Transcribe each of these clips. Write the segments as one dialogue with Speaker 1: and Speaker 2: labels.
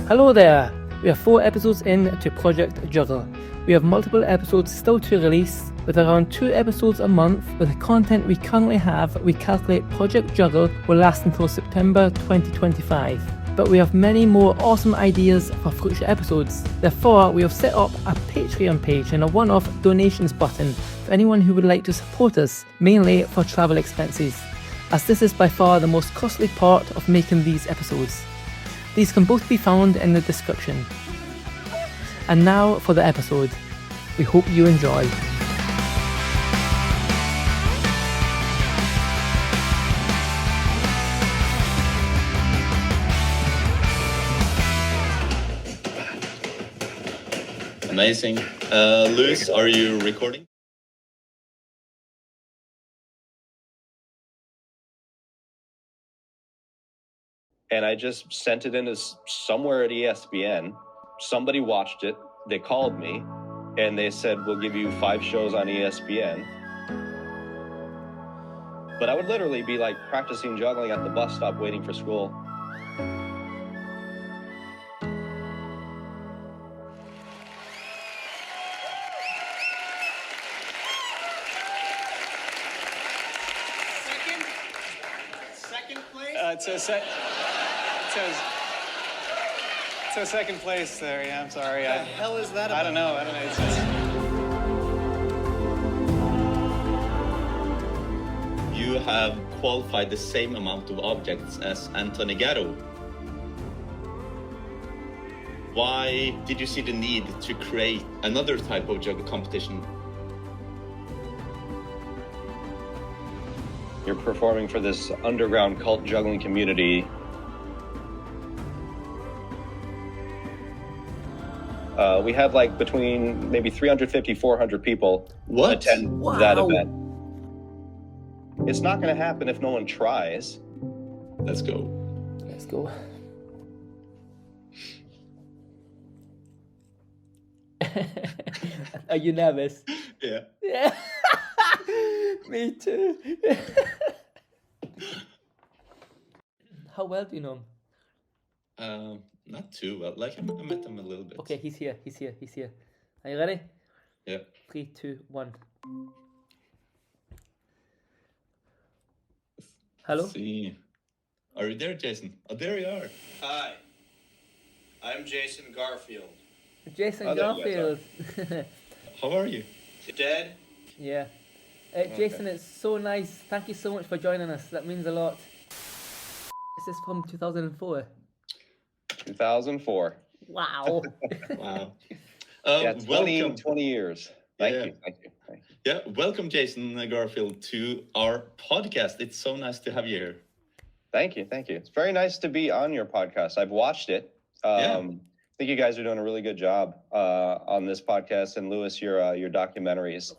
Speaker 1: Hello there! We are 4 episodes in to Project Juggle. We have multiple episodes still to release. With around 2 episodes a month, with the content we currently have, we calculate Project Juggle will last until September 2025. But we have many more awesome ideas for future episodes. Therefore, we have set up a Patreon page and a one-off donations button for anyone who would like to support us, mainly for travel expenses, as this is by far the most costly part of making these episodes. These can both be found in the description. And now for the episode. We hope you enjoy.
Speaker 2: Amazing. Lewis, are you recording?
Speaker 3: And I just sent it in as somewhere at ESPN. Somebody watched it, they called me, and they said, we'll give you 5 shows on ESPN. But I would literally be like practicing juggling at the bus stop waiting for school.
Speaker 4: Second place? It says second place there. Yeah, I'm sorry.
Speaker 5: What the hell is that about?
Speaker 4: I don't know. It says...
Speaker 2: You have qualified the same amount of objects as Anthony Gatto. Why did you see the need to create another type of juggle competition?
Speaker 3: You're performing for this underground cult juggling community. We have like between maybe 350, 400 people attend that event. It's not going to happen if no one tries.
Speaker 2: Let's go.
Speaker 1: Let's go. Are you nervous?
Speaker 2: Yeah.
Speaker 1: Yeah. Me too. How well do you know him?
Speaker 2: Not too well. Like I met him a little bit.
Speaker 1: Okay, he's here. Are you ready?
Speaker 2: Yeah.
Speaker 1: 3, 2, 1. Hello?
Speaker 2: Let's see. Are you there, Jason? Oh, there you are.
Speaker 5: Hi, I'm Jason Garfield.
Speaker 1: Jason
Speaker 3: Oh, there you
Speaker 1: Garfield.
Speaker 2: How are you?
Speaker 5: Dead?
Speaker 1: Yeah. Jason, it's so nice. Thank you so much for joining us. That means a lot. Is this from 2004?
Speaker 3: 2004.
Speaker 1: Wow.
Speaker 2: Wow.
Speaker 3: Yeah,
Speaker 2: Welcome.
Speaker 3: 20 years. Thank you.
Speaker 2: Yeah, welcome, Jason Garfield, to our podcast. It's so nice to have you here.
Speaker 3: Thank you. It's very nice to be on your podcast. I've watched it. I think you guys are doing a really good job on this podcast. And Lewis, your documentaries,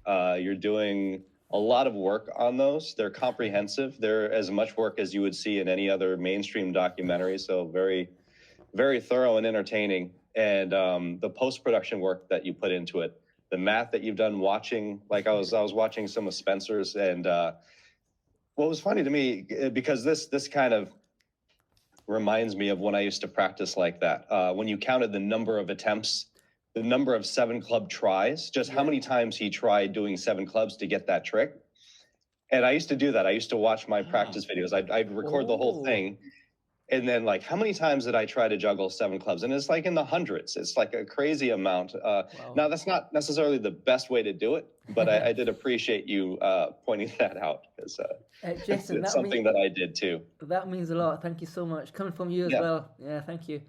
Speaker 3: you're doing a lot of work on those. They're comprehensive. They're as much work as you would see in any other mainstream documentary. So very, very thorough and entertaining. And the post-production work that you put into it, the math that you've done watching, like I was watching some of Spencer's, and what was funny to me, because this kind of reminds me of when I used to practice like that. When you counted the number of attempts, the number of 7 club tries, just how many times he tried doing 7 clubs to get that trick. And I used to do that. I used to watch my practice videos. I'd record the whole thing. And then like, how many times did I try to juggle 7 clubs? And it's like in the hundreds. It's like a crazy amount. Now, that's not necessarily the best way to do it, but I did appreciate you pointing that out, because
Speaker 1: Jason,
Speaker 3: it's something that I did too.
Speaker 1: That means a lot. Thank you so much. Coming from you as well. Yeah, thank you.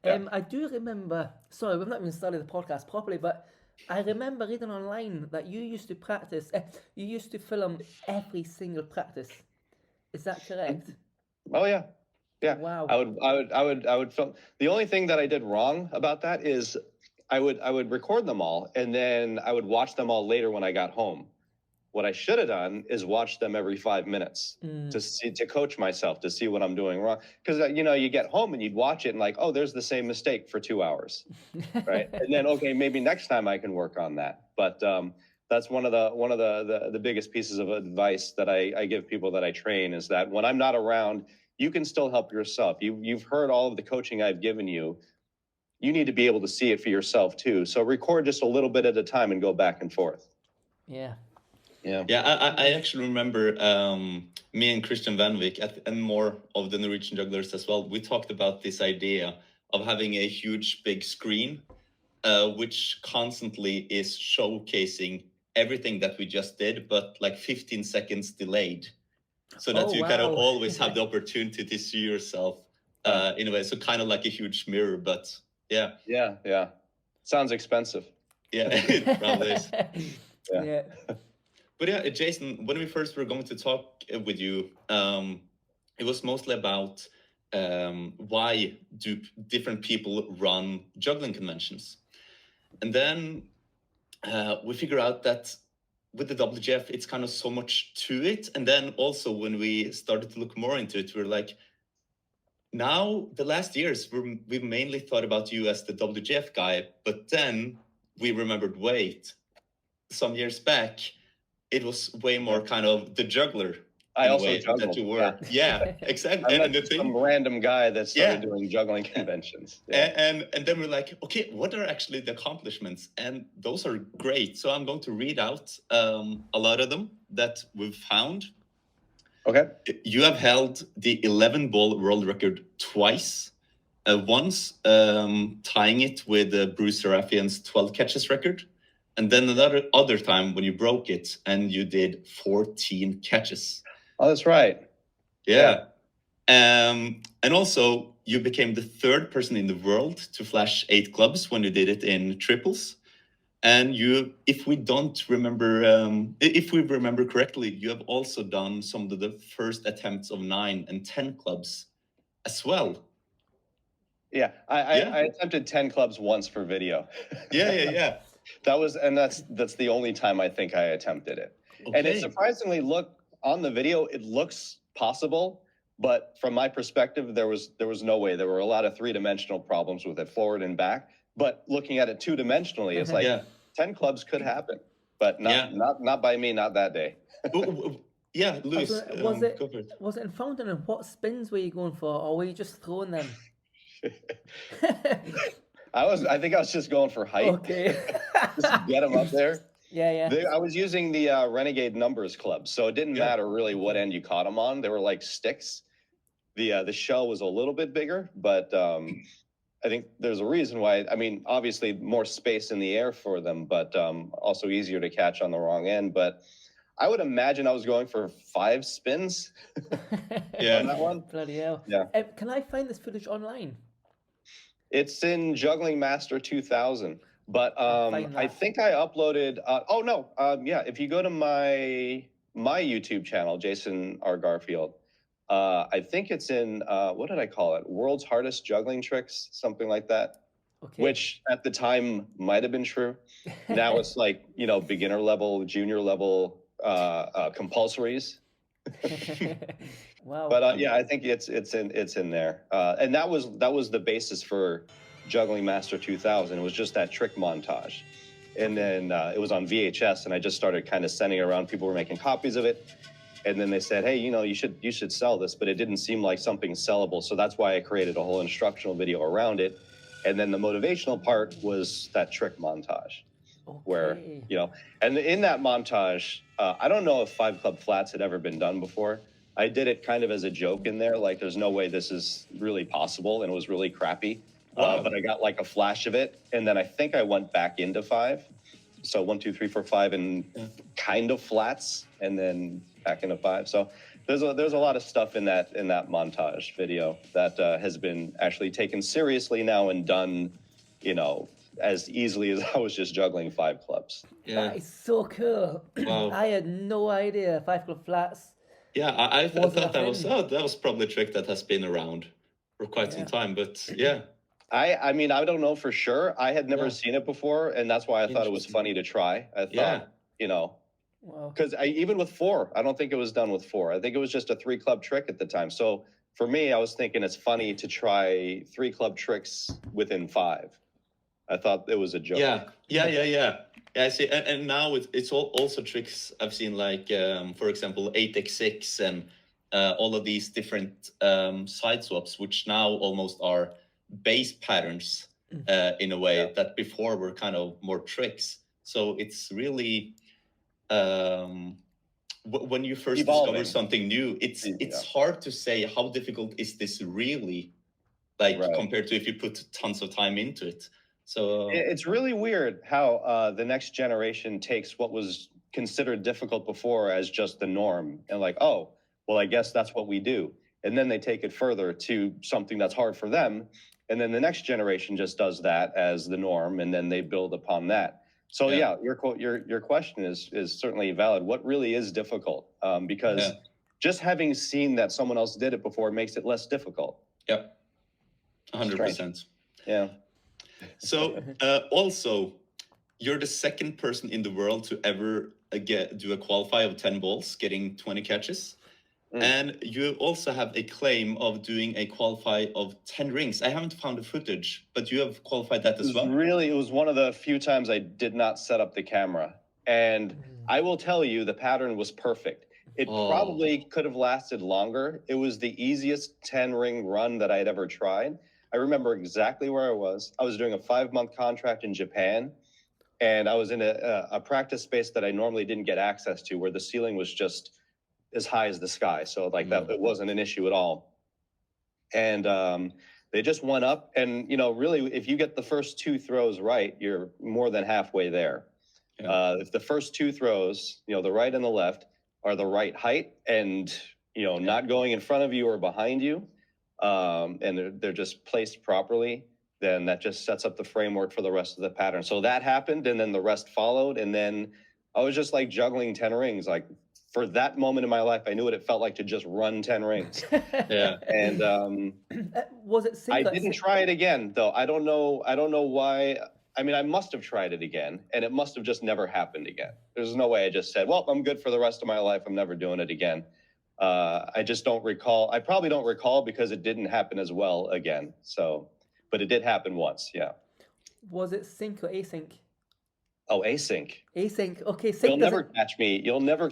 Speaker 1: I do remember, sorry, we've not even started the podcast properly, but I remember reading online that you used to practice, you used to film every single practice. Is that correct?
Speaker 3: Oh, yeah. Yeah.
Speaker 1: Wow.
Speaker 3: I would film. The only thing that I did wrong about that is I would record them all, and then I would watch them all later when I got home. What I should have done is watch them every 5 minutes to coach myself, to see what I'm doing wrong. Because, you get home and you'd watch it and like, oh, there's the same mistake for 2 hours, right? And then, okay, maybe next time I can work on that. But that's one of the biggest pieces of advice that I give people that I train, is that when I'm not around, you can still help yourself. You've heard all of the coaching I've given you. You need to be able to see it for yourself too. So record just a little bit at a time and go back and forth.
Speaker 1: Yeah.
Speaker 2: I actually remember me and Christian Vanvik and more of the Norwegian jugglers as well. We talked about this idea of having a huge big screen, which constantly is showcasing everything that we just did, but like 15 seconds delayed, so that you kind of always have the opportunity to see yourself in a way. So kind of like a huge mirror, but yeah.
Speaker 3: Sounds expensive.
Speaker 2: Yeah, it probably is.
Speaker 1: Yeah.
Speaker 2: But yeah, Jason, when we first were going to talk with you, it was mostly about why do different people run juggling conventions. And then we figure out that with the WJF, it's kind of so much to it. And then also when we started to look more into it, we're like, now the last years, we've mainly thought about you as the WJF guy, but then we remembered, wait, some years back, it was way more kind of the juggler.
Speaker 3: I also juggled.
Speaker 2: That you were. Yeah, exactly.
Speaker 3: I'm not some random guy that started doing juggling conventions.
Speaker 2: And then we're like, okay, what are actually the accomplishments? And those are great. So I'm going to read out a lot of them that we've found.
Speaker 3: Okay.
Speaker 2: You have held the 11-ball world record twice. Once tying it with Bruce Serafian's 12 catches record. And then another time when you broke it and you did 14 catches.
Speaker 3: Oh, that's right.
Speaker 2: Yeah. And also you became the third person in the world to flash 8 clubs when you did it in triples. And if we remember correctly, you have also done some of the first attempts of 9 and 10 clubs as well.
Speaker 3: Yeah, I attempted 10 clubs once for video.
Speaker 2: Yeah.
Speaker 3: That's the only time I think I attempted it. Okay. And it surprisingly on the video, it looks possible, but from my perspective, there was no way. There were a lot of 3-dimensional problems with it, forward and back. But looking at it 2-dimensionally, it's like 10 clubs could happen, but not by me, not that day.
Speaker 2: Yeah, Luis.
Speaker 1: Was it in fountain, and what spins were you going for, or were you just throwing them?
Speaker 3: I think I was just going for height. Okay. Just get them up there.
Speaker 1: Yeah.
Speaker 3: I was using the Renegade Numbers Club, so it didn't matter really what end you caught them on. They were like sticks. The shell was a little bit bigger, but I think there's a reason why. I mean, obviously more space in the air for them, but also easier to catch on the wrong end. But I would imagine I was going for 5 spins. On that one.
Speaker 1: Bloody hell.
Speaker 3: Yeah.
Speaker 1: Can I find this footage online?
Speaker 3: It's in Juggling Master 2000, but I think I uploaded. If you go to my YouTube channel, Jason R. Garfield, I think it's in what did I call it? World's Hardest Juggling Tricks, something like that. Okay. Which at the time might have been true. Now it's like beginner level, junior level compulsories.
Speaker 1: Wow.
Speaker 3: But I think it's in there, and that was the basis for Juggling Master 2000. It was just that trick montage, and then it was on VHS, and I just started kind of sending it around. People were making copies of it, and then they said, "Hey, you should sell this," but it didn't seem like something sellable, so that's why I created a whole instructional video around it, and then the motivational part was that trick montage. Okay. Where and in that montage, I don't know if 5 club flats had ever been done before. I did it kind of as a joke in there, like there's no way this is really possible, and it was really crappy. Wow. But I got like a flash of it, and then I think I went back into 5. So 1, 2, 3, 4, 5, and kind of flats, and then back into 5. So there's a lot of stuff in that montage video that has been actually taken seriously now and done, as easily as I was just juggling 5 clubs.
Speaker 1: Yeah. That is so cool. Wow. I had no idea 5 club flats.
Speaker 2: Yeah, I thought that was probably a trick that has been around for quite some time, but yeah.
Speaker 3: I mean, I don't know for sure. I had never seen it before, and that's why I thought it was funny to try. I thought, because even with 4, I don't think it was done with 4. I think it was just a 3 club trick at the time. So for me, I was thinking it's funny to try 3 club tricks within 5. I thought it was a joke.
Speaker 2: Yeah, I see. And now it's also tricks I've seen, like, for example, 8x6 and all of these different side swaps, which now almost are base patterns in a way that before were kind of more tricks. So it's really when you first discover something new, it's hard to say how difficult is this really, like compared to if you put tons of time into it. So
Speaker 3: it's really weird how the next generation takes what was considered difficult before as just the norm and like, oh, well, I guess that's what we do. And then they take it further to something that's hard for them. And then the next generation just does that as the norm, and then they build upon that. So yeah, your question is certainly valid. What really is difficult? Because just having seen that someone else did it before makes it less difficult.
Speaker 2: Yep, 100%.
Speaker 3: Yeah.
Speaker 2: So also, you're the second person in the world to ever do a qualify of 10 balls, getting 20 catches. And you also have a claim of doing a qualify of 10 rings. I haven't found the footage, but you have qualified that as well.
Speaker 3: Really, it was one of the few times I did not set up the camera. And I will tell you, the pattern was perfect. It probably could have lasted longer. It was the easiest 10-ring run that I had ever tried. I remember exactly where I was. I was doing a 5-month contract in Japan, and I was in a practice space that I normally didn't get access to, where the ceiling was just as high as the sky. So like that, it wasn't an issue at all. And they just went up, and, you know, really, if you get the first 2 throws right, you're more than halfway there. If the first 2 throws, you know, the right and the left are the right height and, you know, not going in front of you or behind you, and they're just placed properly, then that just sets up the framework for the rest of the pattern. So that happened, and then the rest followed. And then I was just like juggling 10 rings. Like, for that moment in my life, I knew what it felt like to just run 10 rings. And
Speaker 1: was it
Speaker 3: I didn't try it again, though. I don't know why. I mean, I must have tried it again, and it must have just never happened again. There's no way I just said, well, I'm good for the rest of my life. I'm never doing it again. I just don't recall. I probably don't recall because it didn't happen as well again. So, but it did happen once, yeah.
Speaker 1: Was it sync or async?
Speaker 3: Oh, async.
Speaker 1: Async. Okay, sync.
Speaker 3: You'll never catch me. You'll never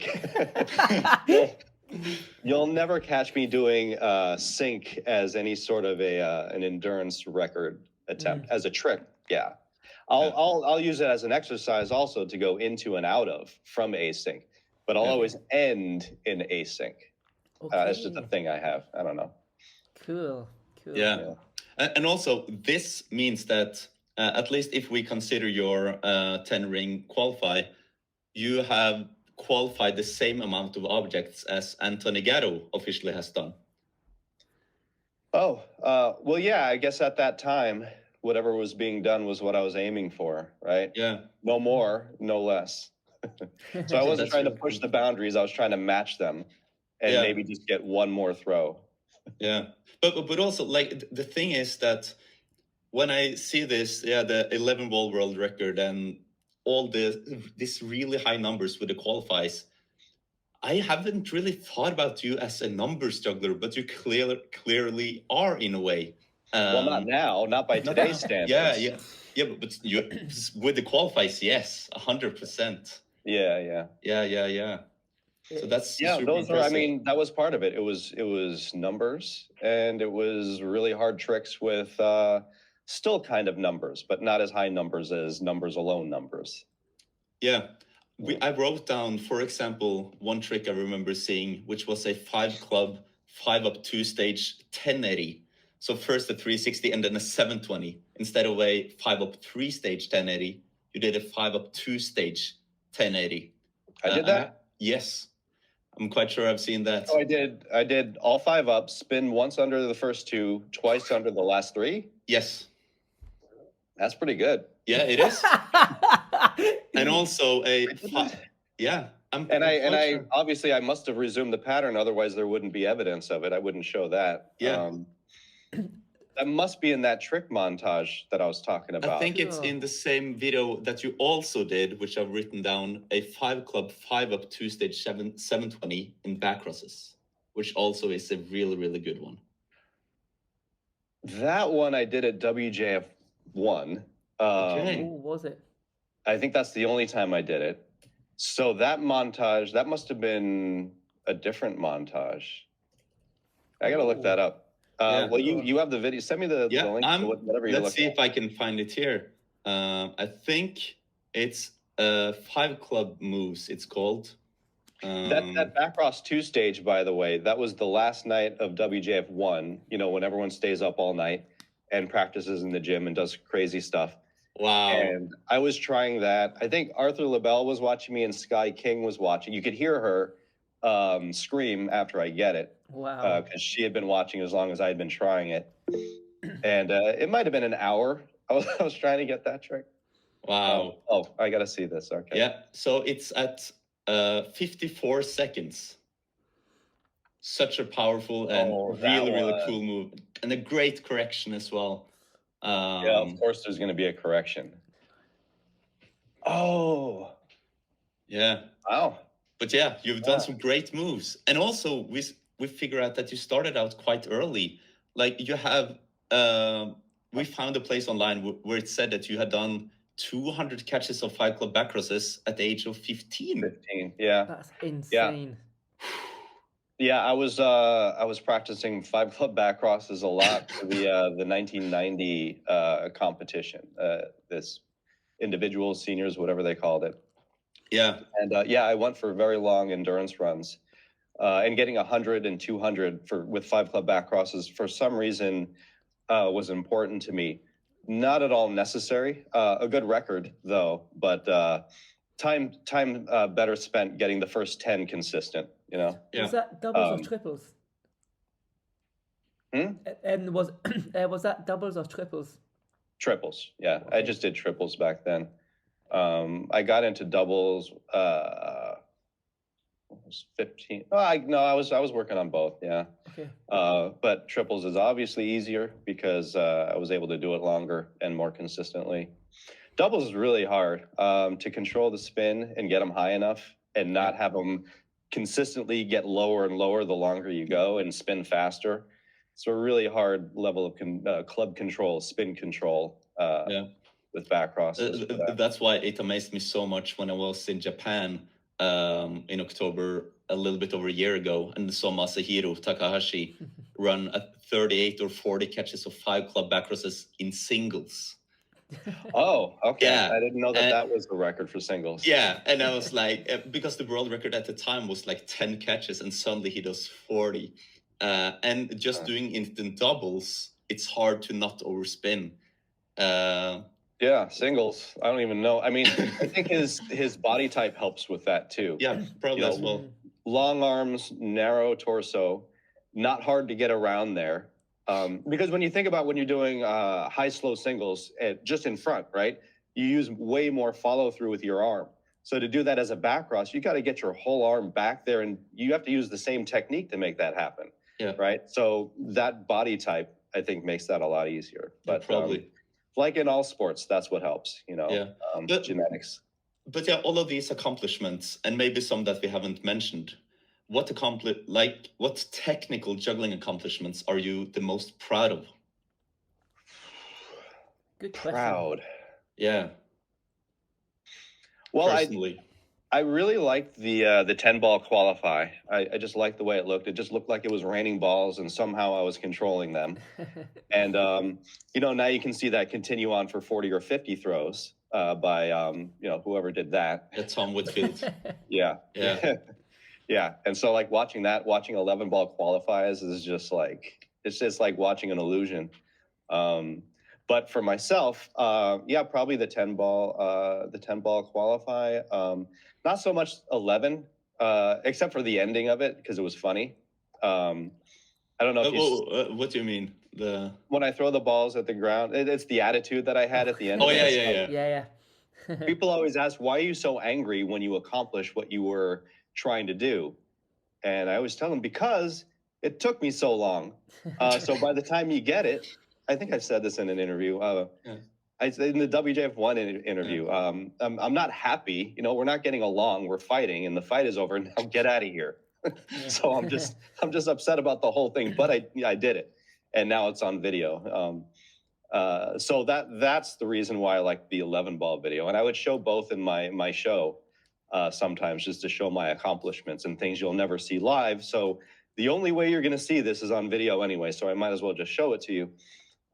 Speaker 3: catch me doing sync as any sort of an endurance record attempt. As a trick. Yeah. I'll use it as an exercise also to go into and out of from async, but I'll always end in async. It's just a thing I have. I don't know.
Speaker 1: Cool.
Speaker 2: Yeah. And also, this means that at least if we consider your 10-ring qualify, you have qualified the same amount of objects as Anthony Gatto officially has done.
Speaker 3: Oh, well, yeah, I guess at that time, whatever was being done was what I was aiming for, right?
Speaker 2: Yeah.
Speaker 3: No more, no less. So I wasn't trying to push the boundaries. I was trying to match them and maybe just get one more throw.
Speaker 2: Yeah. But also, like, the thing is that when I see this, the 11-ball world record and all these really high numbers with the qualifies, I haven't really thought about you as a numbers juggler, but you clearly are in a way.
Speaker 3: Well, not now, not by today's standards.
Speaker 2: Yeah, but you, with the qualifies, yes, 100%.
Speaker 3: Yeah.
Speaker 2: So that's
Speaker 3: those
Speaker 2: impressive.
Speaker 3: are. I mean, that was part of it. It was numbers, and it was really hard tricks with still kind of numbers, but not as high numbers as numbers alone numbers.
Speaker 2: Yeah. I wrote down, for example, one trick I remember seeing, which was a 5-club, 5-up 2-stage 1080. So first a 360 and then a 720. Instead of a 5-up 3-stage 1080, you did a 5-up 2-stage 1080.
Speaker 3: I did that?
Speaker 2: Yes. I'm quite sure I've seen that.
Speaker 3: Oh, I did all 5 ups, spin once under the first 2, twice under the last 3.
Speaker 2: Yes.
Speaker 3: That's pretty good.
Speaker 2: Yeah, it is. And also I
Speaker 3: obviously I must have resumed the pattern, otherwise there wouldn't be evidence of it. I wouldn't show that.
Speaker 2: Yeah.
Speaker 3: That must be in that trick montage that I was talking about.
Speaker 2: I think it's in the same video that you also did, which I've written down, a 5-club, 5-up 2-stage 720 in back crosses, which also is a really, really good one.
Speaker 3: That one I did at WJF 1.
Speaker 1: Who was it?
Speaker 3: I think that's the only time I did it. So that montage, that must have been a different montage. I gotta look that up.
Speaker 2: Yeah.
Speaker 3: Well, you have the video. Send me the link to whatever you're
Speaker 2: let's see
Speaker 3: looking
Speaker 2: if I can find it here. I think it's 5 club moves. It's called.
Speaker 3: That Backcross 2 stage, by the way, that was the last night of WJF 1, you know, when everyone stays up all night and practices in the gym and does crazy stuff.
Speaker 2: Wow.
Speaker 3: And I was trying that. I think Arthur LaBelle was watching me and Sky King was watching. You could hear her scream after I get it.
Speaker 1: Wow.
Speaker 3: Because she had been watching as long as I had been trying it. And it might have been an hour. I was trying to get that trick.
Speaker 2: Wow.
Speaker 3: I got to see this. Okay.
Speaker 2: Yeah. So it's at 54 seconds. Such a powerful and really cool move. And a great correction as well.
Speaker 3: Yeah, of course there's going to be a correction. Oh.
Speaker 2: Yeah.
Speaker 3: Wow.
Speaker 2: But yeah, you've done some great moves. And also we figure out that you started out quite early. Like you have, we found a place online where it said that you had done 200 catches of 5 club backcrosses at the age of 15.
Speaker 3: 15, yeah.
Speaker 1: That's insane.
Speaker 3: Yeah, I was practicing 5 club backcrosses a lot for the 1990 competition. This individuals, seniors, whatever they called it.
Speaker 2: Yeah.
Speaker 3: And I went for very long endurance runs. And getting 100 and 200 with 5 club backcrosses for some reason was important to me. Not at all necessary. A good record though, but time better spent getting the first 10 consistent. You know.
Speaker 1: Yeah. Was that doubles or triples? And was that doubles or triples?
Speaker 3: Triples. Yeah, okay. I just did triples back then. I got into doubles. I was 15. I was working on both. Yeah. Okay. But triples is obviously easier because I was able to do it longer and more consistently. Doubles is really hard to control the spin and get them high enough and not have them consistently get lower and lower the longer you go and spin faster. It's a really hard level of club control, spin control. With backcrosses.
Speaker 2: That's why it amazed me so much when I was in Japan in October, a little bit over a year ago, and saw Masahiro Takahashi run at 38 or 40 catches of 5 club backcrosses in singles.
Speaker 3: Oh, okay.
Speaker 2: Yeah.
Speaker 3: I didn't know that was the record for singles.
Speaker 2: Yeah, and I was like, because the world record at the time was like 10 catches, and suddenly he does 40. And just doing instant doubles, it's hard to not overspin.
Speaker 3: Yeah, singles. I don't even know. I mean, I think his body type helps with that too.
Speaker 2: Yeah, probably as well.
Speaker 3: Long arms, narrow torso, not hard to get around there. Because when you think about when you're doing high slow singles just in front, right? You use way more follow through with your arm. So to do that as a backcross, you got to get your whole arm back there, and you have to use the same technique to make that happen.
Speaker 2: Yeah.
Speaker 3: Right. So that body type, I think, makes that a lot easier. But
Speaker 2: probably.
Speaker 3: Like in all sports, that's what helps, you know, genetics.
Speaker 2: But yeah, all of these accomplishments, and maybe some that we haven't mentioned, what technical juggling accomplishments are you the most proud of?
Speaker 1: Good question.
Speaker 3: Proud.
Speaker 2: Yeah.
Speaker 3: Well,
Speaker 2: personally.
Speaker 3: I really liked the 10-ball qualify. I just liked the way it looked. It just looked like it was raining balls, and somehow I was controlling them. And, now you can see that continue on for 40 or 50 throws by, whoever did that.
Speaker 2: Tom Whitfield.
Speaker 3: Yeah. Yeah. And so like watching 11-ball qualifiers is just like, it's just like watching an illusion. But for myself, probably the 10-ball qualify. Not so much 11, except for the ending of it, because it was funny. I don't know if
Speaker 2: what do you mean?
Speaker 3: When I throw the balls at the ground, it's the attitude that I had at the end.
Speaker 2: Oh, yeah.
Speaker 3: People always ask, why are you so angry when you accomplish what you were trying to do? And I always tell them, because it took me so long. So by the time you get it, I think I said this in an interview. In the WJF1 interview, I'm not happy. We're not getting along. We're fighting, and the fight is over. Now get out of here. So I'm just upset about the whole thing. But I did it, and now it's on video. So that's the reason why I like the 11-ball video, and I would show both in my show sometimes, just to show my accomplishments and things you'll never see live. So the only way you're going to see this is on video anyway, so I might as well just show it to you.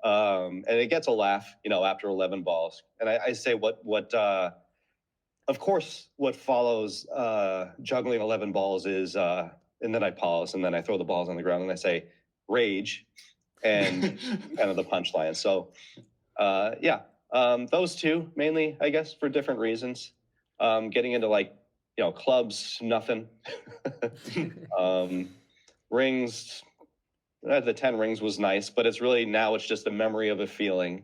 Speaker 3: And it gets a laugh, you know, after 11 balls. And I say of course, what follows juggling 11 balls is, and then I pause, and then I throw the balls on the ground, and I say, rage, and kind of the punchline. So, yeah, those two mainly, I guess, for different reasons. Getting into like, you know, clubs, nothing. Rings, the 10 rings was nice, but it's really now it's just a memory of a feeling,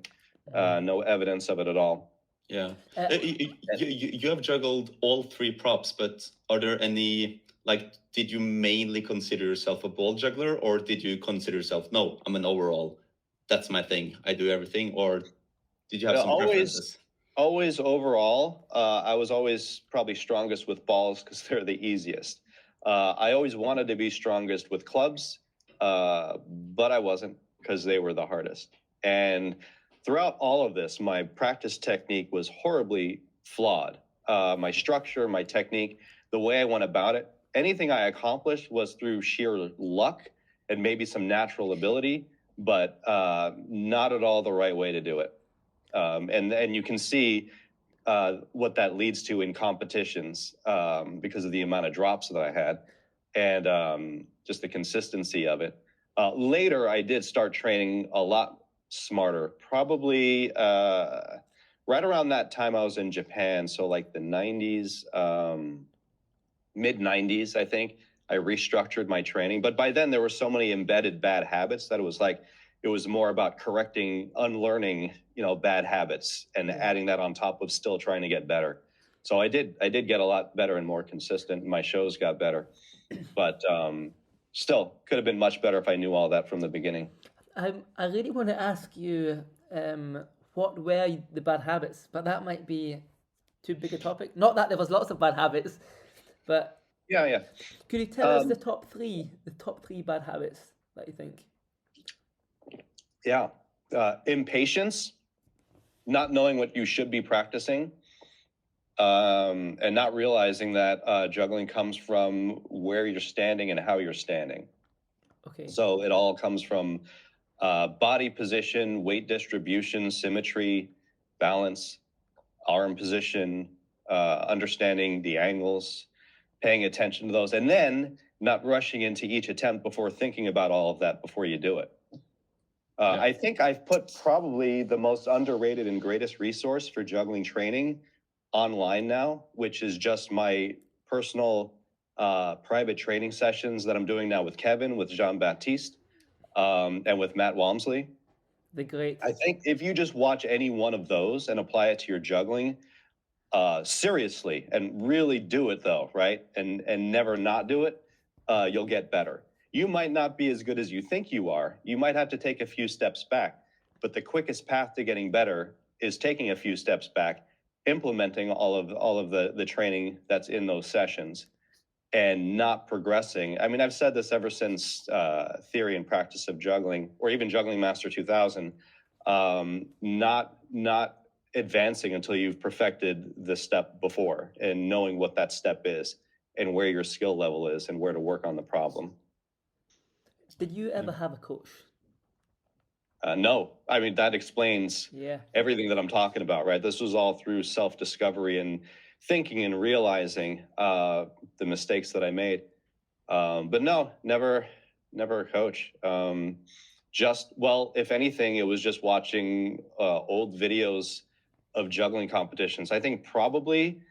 Speaker 3: no evidence of it at all.
Speaker 2: Yeah, you have juggled all 3 props, but are there any, like, did you mainly consider yourself a ball juggler, or did you consider yourself, no, I'm an overall, that's my thing, I do everything, or did you have some preferences?
Speaker 3: Always overall. I was always probably strongest with balls because they're the easiest. I always wanted to be strongest with clubs, but I wasn't because they were the hardest. And throughout all of this, my practice technique was horribly flawed. My structure, my technique, the way I went about it, anything I accomplished was through sheer luck and maybe some natural ability, but not at all the right way to do it. And you can see what that leads to in competitions because of the amount of drops that I had and just the consistency of it. Later, I did start training a lot smarter, probably right around that time I was in Japan. So like the 90s, mid 90s, I think I restructured my training. But by then there were so many embedded bad habits that it was more about correcting, unlearning, you know, bad habits and adding that on top of still trying to get better. So I did get a lot better and more consistent. My shows got better, but still could have been much better if I knew all that from the beginning.
Speaker 1: I really want to ask you what were the bad habits, but that might be too big a topic. Not that there was lots of bad habits, but
Speaker 3: yeah.
Speaker 1: Could you tell us the top three bad habits that you think?
Speaker 3: Yeah, impatience, not knowing what you should be practicing, and not realizing that juggling comes from where you're standing and how you're standing.
Speaker 1: Okay.
Speaker 3: So it all comes from body position, weight distribution, symmetry, balance, arm position, understanding the angles, paying attention to those, and then not rushing into each attempt before thinking about all of that before you do it. I think I've put probably the most underrated and greatest resource for juggling training online now, which is just my personal private training sessions that I'm doing now with Kevin, with Jean-Baptiste, and with Matt Walmsley.
Speaker 1: The great.
Speaker 3: I think if you just watch any one of those and apply it to your juggling, seriously, and really do it though, right? And never not do it, you'll get better. You might not be as good as you think you are. You might have to take a few steps back, but the quickest path to getting better is taking a few steps back, implementing all of the training that's in those sessions, and not progressing. I mean, I've said this ever since Theory and Practice of Juggling, or even Juggling Master 2000, not advancing until you've perfected the step before and knowing what that step is and where your skill level is and where to work on the problem.
Speaker 1: Did you ever have a coach?
Speaker 3: No, I mean, that explains everything that I'm talking about, right? This was all through self-discovery and thinking and realizing the mistakes that I made. But no, never a coach. If anything, it was just watching old videos of juggling competitions. I think probably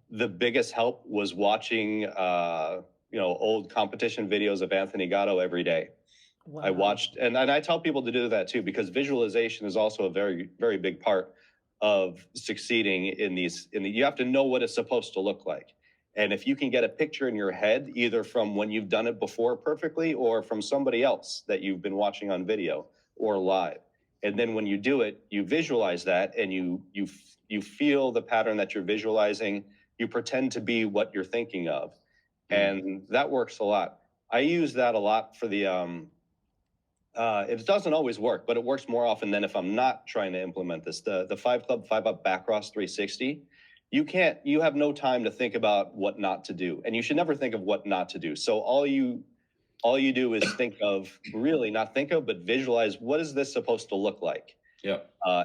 Speaker 3: the biggest help was watching old competition videos of Anthony Gatto every day.
Speaker 1: Wow.
Speaker 3: I watched, and I tell people to do that too, because visualization is also a very, very big part of succeeding in you have to know what it's supposed to look like. And if you can get a picture in your head, either from when you've done it before perfectly or from somebody else that you've been watching on video or live, and then when you do it, you visualize that and you feel the pattern that you're visualizing, you pretend to be what you're thinking of. And that works a lot. I use that a lot for the, it doesn't always work, but it works more often than if I'm not trying to implement this. The 5 club, 5 up back cross 360, you have no time to think about what not to do. And you should never think of what not to do. So all you all you do is but visualize, what is this supposed to look like?
Speaker 2: Yeah.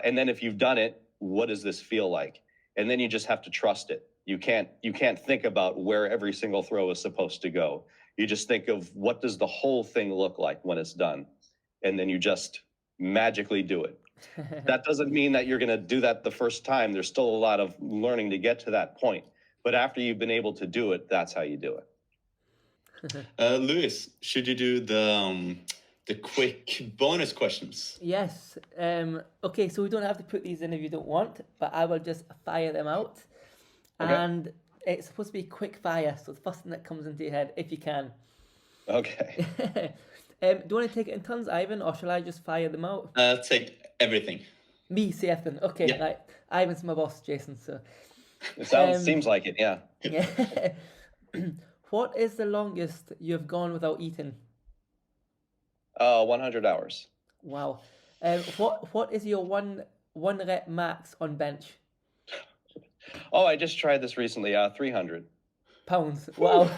Speaker 3: And then if you've done it, what does this feel like? And then you just have to trust it. You can't think about where every single throw is supposed to go. You just think of, what does the whole thing look like when it's done? And then you just magically do it. That doesn't mean that you're going to do that the first time. There's still a lot of learning to get to that point. But after you've been able to do it, that's how you do it.
Speaker 2: Lewis, should you do the quick bonus questions?
Speaker 1: Yes. Okay, so we don't have to put these in if you don't want, but I will just fire them out.
Speaker 3: Okay.
Speaker 1: And it's supposed to be quick fire, so the first thing that comes into your head, if you can.
Speaker 3: Okay.
Speaker 1: Do you want to take it in turns, Ivan, or shall I just fire them out?
Speaker 2: Take everything.
Speaker 1: Me, say everything. Okay,
Speaker 2: Yeah.
Speaker 1: right. Ivan's my boss, Jason, so...
Speaker 3: It seems like it, yeah.
Speaker 1: Yeah. What is the longest you've gone without eating?
Speaker 3: 100 hours.
Speaker 1: Wow. What is your one rep max on bench?
Speaker 3: Oh, I just tried this recently. 300
Speaker 1: pounds. Wow.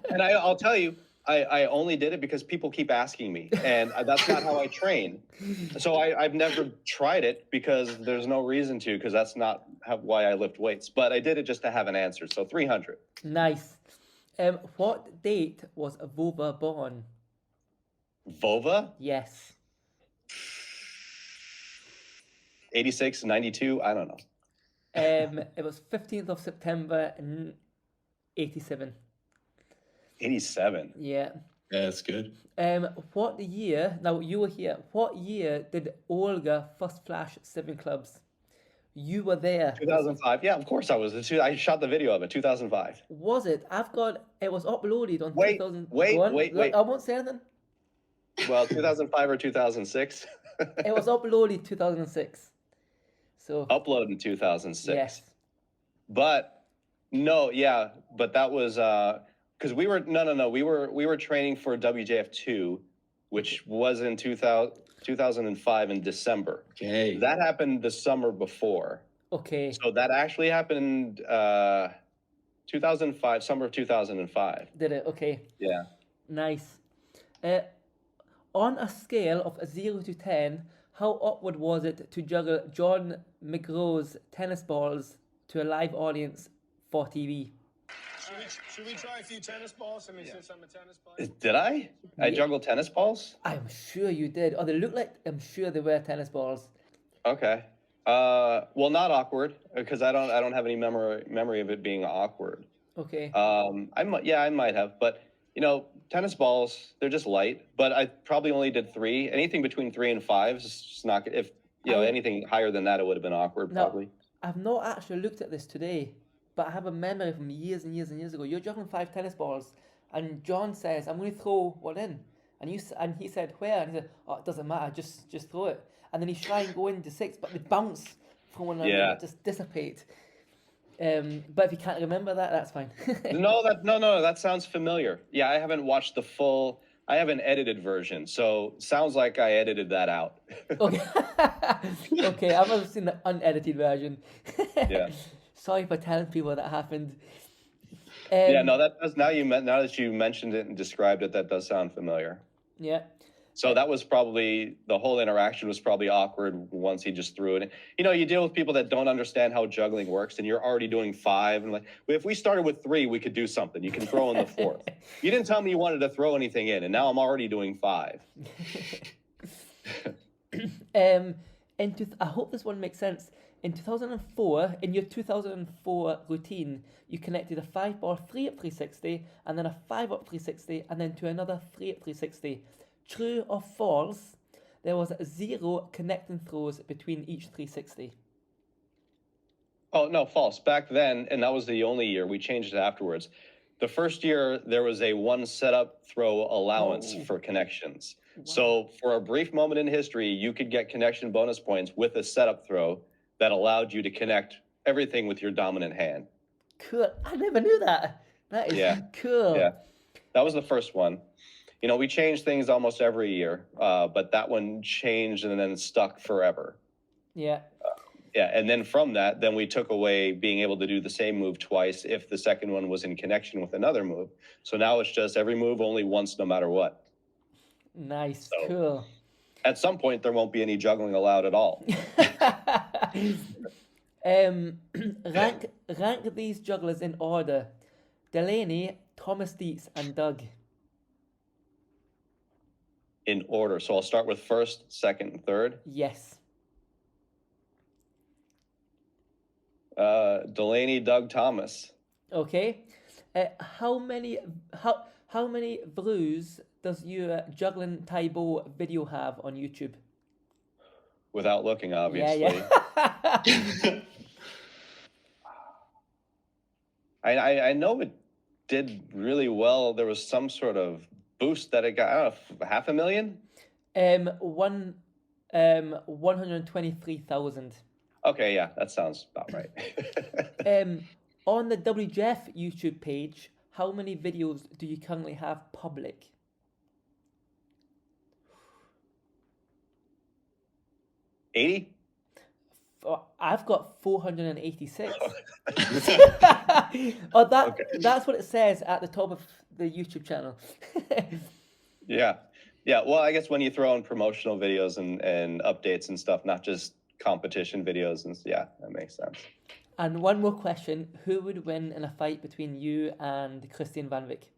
Speaker 3: And I'll tell you, I only did it because people keep asking me, and that's not how I train. So I've never tried it because there's no reason to, because that's not why I lift weights. But I did it just to have an answer. So 300.
Speaker 1: Nice. What date was Vova born?
Speaker 3: Vova?
Speaker 1: Yes.
Speaker 3: 86, 92, I don't know.
Speaker 1: It was 15th of September 87.
Speaker 3: 87.
Speaker 1: Yeah.
Speaker 2: Yeah, that's good.
Speaker 1: What year, now you were here, what year did Olga first flash 7 clubs? You were there.
Speaker 3: 2005. Yeah, of course I was. I shot the video of it, 2005.
Speaker 1: Was it? It was uploaded on
Speaker 3: Wait,
Speaker 1: 2000.
Speaker 3: wait,
Speaker 1: Go on.
Speaker 3: wait,
Speaker 1: Look,
Speaker 3: wait.
Speaker 1: I won't say anything.
Speaker 3: Well, 2005 or 2006?
Speaker 1: It was uploaded 2006. So.
Speaker 3: Upload in 2006.
Speaker 1: Yes.
Speaker 3: But no, yeah, but that was because we were we were training for WJF 2, which was in 2005 in December.
Speaker 2: Okay.
Speaker 3: That happened the summer before.
Speaker 1: Okay.
Speaker 3: So that actually happened 2005, summer of 2005.
Speaker 1: Did it? Okay.
Speaker 3: Yeah.
Speaker 1: Nice. On a scale of 0 to 10, how awkward was it to juggle John McGraw's tennis balls to a live audience for TV?
Speaker 4: Should we try a few tennis balls? I mean, since I'm a tennis player.
Speaker 3: Did I? I juggled tennis balls?
Speaker 1: I'm sure you did. Or they look like, I'm sure they were tennis balls.
Speaker 3: Okay. Well, not awkward because I don't have any memory of it being awkward.
Speaker 1: Okay.
Speaker 3: I might have, but you know, tennis balls, they're just light, but I probably only did 3. Anything between 3 and 5 is just not, if you know, anything higher than that, it would have been awkward probably.
Speaker 1: I've not actually looked at this today, but I have a memory from years and years and years ago. You're juggling 5 tennis balls, and John says, "I'm going to throw one in," and he said, "Where?" And he said, "Oh, it doesn't matter, just throw it." And then he try and go into 6, but they bounce from one another, and just dissipate. But if you can't remember that, that's fine.
Speaker 3: No, that sounds familiar. Yeah, I haven't watched the full. I have an edited version, so sounds like I edited that out.
Speaker 1: Okay. Okay, I've never seen the unedited version.
Speaker 3: Yeah.
Speaker 1: Sorry for telling people that happened.
Speaker 3: Yeah, no, that does. Now that you mentioned it and described it, that does sound familiar.
Speaker 1: Yeah.
Speaker 3: So that was probably, the whole interaction was probably awkward once he just threw it. You know, you deal with people that don't understand how juggling works, and you're already doing 5. And like, if we started with 3, we could do something. You can throw in the 4th. You didn't tell me you wanted to throw anything in, and now I'm already doing 5.
Speaker 1: I hope this one makes sense. In 2004, in your 2004 routine, you connected a 5-bar 3-up 360, and then a 5-up 360, and then to another 3-up 360. True or false, there was 0 connecting throws between each 360.
Speaker 3: Oh, no, false. Back then, and that was the only year, we changed it afterwards. The first year, there was a 1 setup throw allowance for connections. Wow. So for a brief moment in history, you could get connection bonus points with a setup throw that allowed you to connect everything with your dominant hand.
Speaker 1: Cool. I never knew that. That is cool.
Speaker 3: Yeah, that was the first one. You know, we change things almost every year, but that one changed and then stuck forever.
Speaker 1: Yeah.
Speaker 3: Yeah, and then from that, then we took away being able to do the same move twice if the second one was in connection with another move. So now it's just every move only once, no matter what.
Speaker 1: Nice,
Speaker 3: So,
Speaker 1: cool.
Speaker 3: At some point, there won't be any juggling allowed at all.
Speaker 1: Rank these jugglers in order: Delaney, Thomas Dietz, and Doug.
Speaker 3: In order. So I'll start with first, second, and third.
Speaker 1: Yes.
Speaker 3: Delaney, Doug, Thomas.
Speaker 1: Okay. How many views does your juggling Taibo video have on YouTube?
Speaker 3: Without looking, obviously.
Speaker 1: Yeah.
Speaker 3: I know it did really well. There was some sort of boost that it got. I don't know, 500,000.
Speaker 1: 123,000.
Speaker 3: Okay, yeah, that sounds about right.
Speaker 1: On the WJF YouTube page, how many videos do you currently have public?
Speaker 3: $80?
Speaker 1: I've got 486. That's what it says at the top of the YouTube channel.
Speaker 3: Yeah. Well, I guess when you throw in promotional videos and updates and stuff, not just competition videos, and yeah, that makes sense.
Speaker 1: And one more question: who would win in a fight between you and Christian Van Vick?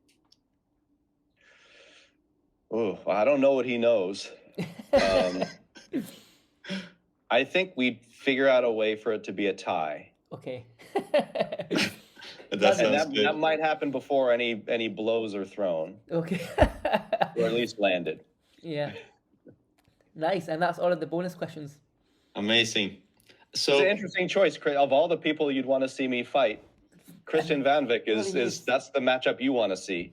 Speaker 3: Oh, I don't know what he knows. I think we'd figure out a way for it to be a tie.
Speaker 1: Okay.
Speaker 3: That might happen before any blows are thrown.
Speaker 1: Okay.
Speaker 3: Or at least landed.
Speaker 1: Yeah. Nice, and that's all of the bonus questions.
Speaker 2: Amazing. So
Speaker 3: it's an interesting choice. Of all the people you'd want to see me fight, Christian Van Vick is that's the matchup you want to see.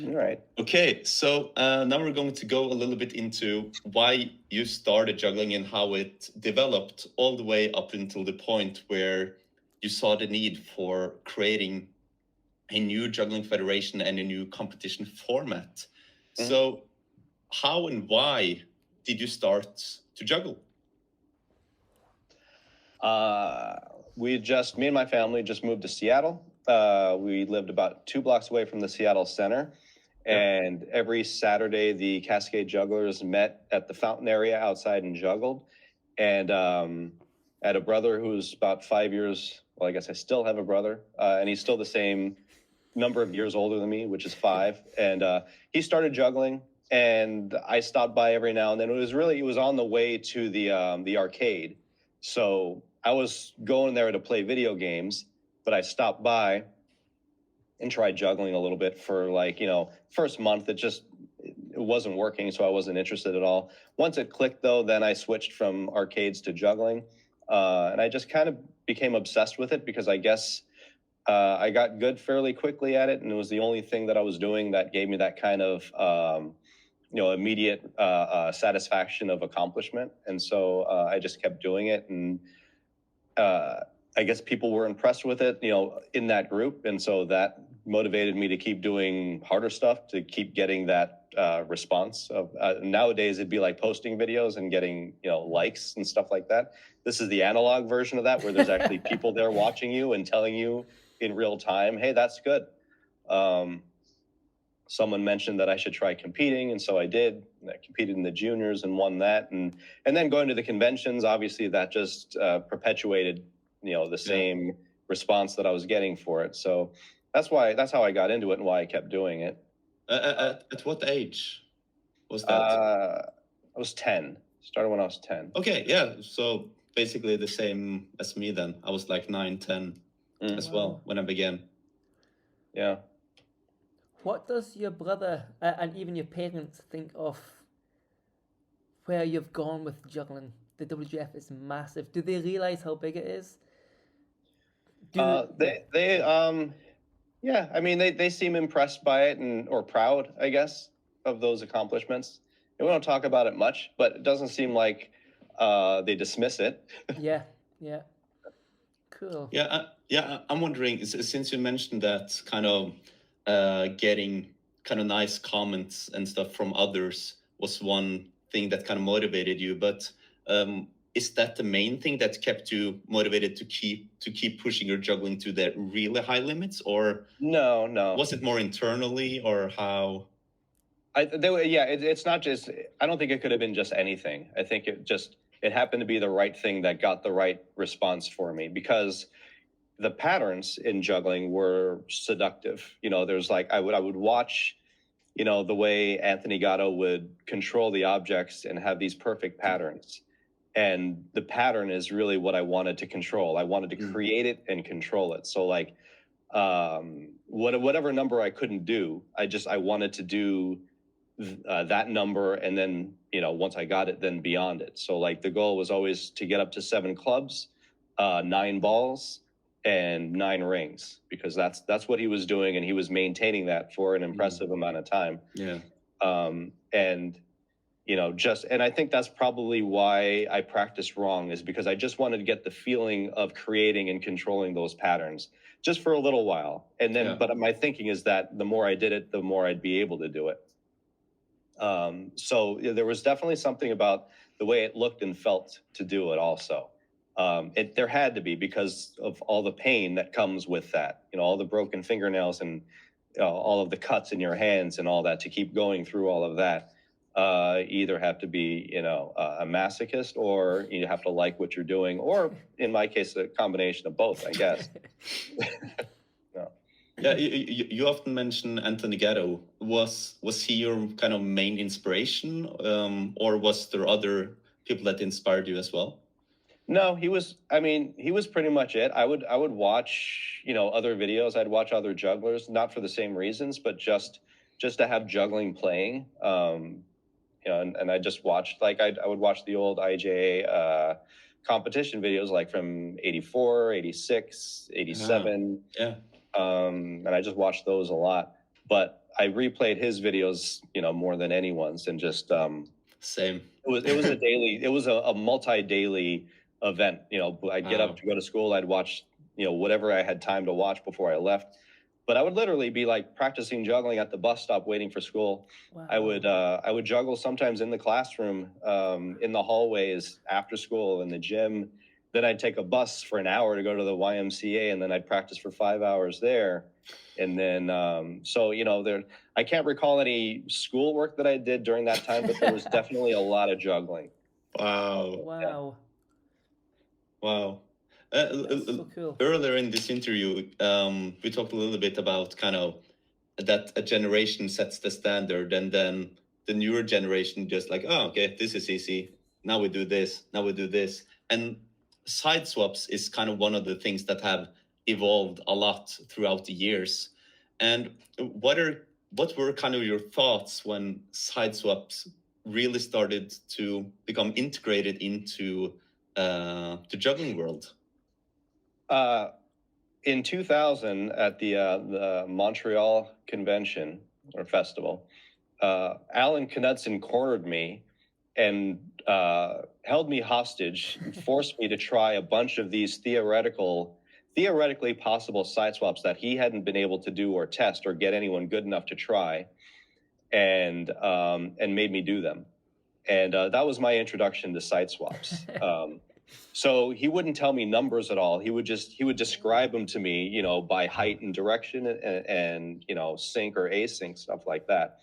Speaker 3: All right.
Speaker 2: Okay, so now we're going to go a little bit into why you started juggling and how it developed all the way up until the point where you saw the need for creating a new juggling federation and a new competition format. Mm-hmm. So how and why did you start to juggle?
Speaker 3: Me and my family just moved to Seattle. We lived about 2 blocks away from the Seattle Center. And every Saturday, the Cascade Jugglers met at the fountain area outside and juggled. And I had a brother who's about 5 years, well, I guess I still have a brother, and he's still the same number of years older than me, which is 5. And he started juggling, and I stopped by every now and then. It was on the way to the arcade. So I was going there to play video games, but I stopped by and tried juggling a little bit for first month. It wasn't working, so I wasn't interested at all. Once it clicked though, then I switched from arcades to juggling. And I just kind of became obsessed with it because I guess I got good fairly quickly at it. And it was the only thing that I was doing that gave me that kind of, immediate satisfaction of accomplishment. And so I just kept doing it. And I guess people were impressed with it, in that group. And so that motivated me to keep doing harder stuff, to keep getting that response of nowadays it'd be like posting videos and getting, likes and stuff like that. This is the analog version of that, where there's actually people there watching you and telling you in real time, hey, that's good. Someone mentioned that I should try competing, and so I did. I competed in the juniors and won that. And then going to the conventions, obviously that just perpetuated the same response that I was getting for it. So that's how I got into it and why I kept doing it.
Speaker 2: At what age was that?
Speaker 3: I was 10. Started when I was 10.
Speaker 2: Okay, yeah. So basically the same as me then. I was like 9, 10 as well when I began.
Speaker 3: Yeah.
Speaker 1: What does your brother and even your parents think of where you've gone with juggling? The WJF is massive. Do they realize how big it is?
Speaker 3: Yeah, I mean, they seem impressed by it or proud, I guess, of those accomplishments. And we don't talk about it much, but it doesn't seem like they dismiss it.
Speaker 1: Yeah. Cool.
Speaker 2: Yeah. I'm wondering, since you mentioned that kind of getting kind of nice comments and stuff from others was one thing that kind of motivated you, but is that the main thing that kept you motivated to keep pushing your juggling to the really high limits, or
Speaker 3: No.
Speaker 2: was it more internally, or how?
Speaker 3: It's not just. I don't think it could have been just anything. I think it happened to be the right thing that got the right response for me, because the patterns in juggling were seductive. There's like I would watch, the way Anthony Gatto would control the objects and have these perfect patterns. And the pattern is really what I wanted to control. I wanted to create it and control it. So like, whatever number I couldn't do, I wanted to do that number, and then once I got it, then beyond it. So like the goal was always to get up to 7 clubs, 9 balls, and 9 rings, because that's what he was doing, and he was maintaining that for an impressive amount of time.
Speaker 2: Yeah.
Speaker 3: And I think that's probably why I practiced wrong, is because I just wanted to get the feeling of creating and controlling those patterns just for a little while. And then, but my thinking is that the more I did it, the more I'd be able to do it. So there was definitely something about the way it looked and felt to do it also. There had to be, because of all the pain that comes with that, all the broken fingernails and all of the cuts in your hands and all that, to keep going through all of that. Either have to be, a masochist, or you have to like what you're doing, or in my case, a combination of both, I guess. No.
Speaker 2: Yeah, you often mention Anthony Gatto. Was he your kind of main inspiration, or was there other people that inspired you as well?
Speaker 3: No, he was pretty much it. I would watch, other videos. I'd watch other jugglers, not for the same reasons, but just to have juggling playing. And I just watched, like, I would watch the old IJA competition videos, like from 84, 86, 87.
Speaker 2: Yeah.
Speaker 3: And I just watched those a lot. But I replayed his videos, more than anyone's, and just
Speaker 2: same.
Speaker 3: It was a multi-daily event. I'd get up to go to school. I'd watch, whatever I had time to watch before I left. But I would literally be like practicing juggling at the bus stop waiting for school. Wow. I would juggle sometimes in the classroom, in the hallways, after school, in the gym. Then I'd take a bus for an hour to go to the YMCA, and then I'd practice for 5 hours there. And then, I can't recall any schoolwork that I did during that time, but there was definitely a lot of juggling.
Speaker 2: Wow.
Speaker 1: Wow.
Speaker 2: Yeah. Wow.
Speaker 1: So cool.
Speaker 2: Earlier in this interview, we talked a little bit about kind of that a generation sets the standard, and then the newer generation just like, oh, okay, this is easy. Now we do this. Now we do this. And side swaps is kind of one of the things that have evolved a lot throughout the years. And what were kind of your thoughts when side swaps really started to become integrated into the juggling world?
Speaker 3: In 2000, at the Montreal Convention or Festival, Alan Knudsen cornered me and held me hostage, and forced me to try a bunch of these theoretically possible side swaps that he hadn't been able to do or test or get anyone good enough to try, and made me do them. And that was my introduction to side swaps. So he wouldn't tell me numbers at all. He would describe them to me, by height and direction, and sync or async, stuff like that.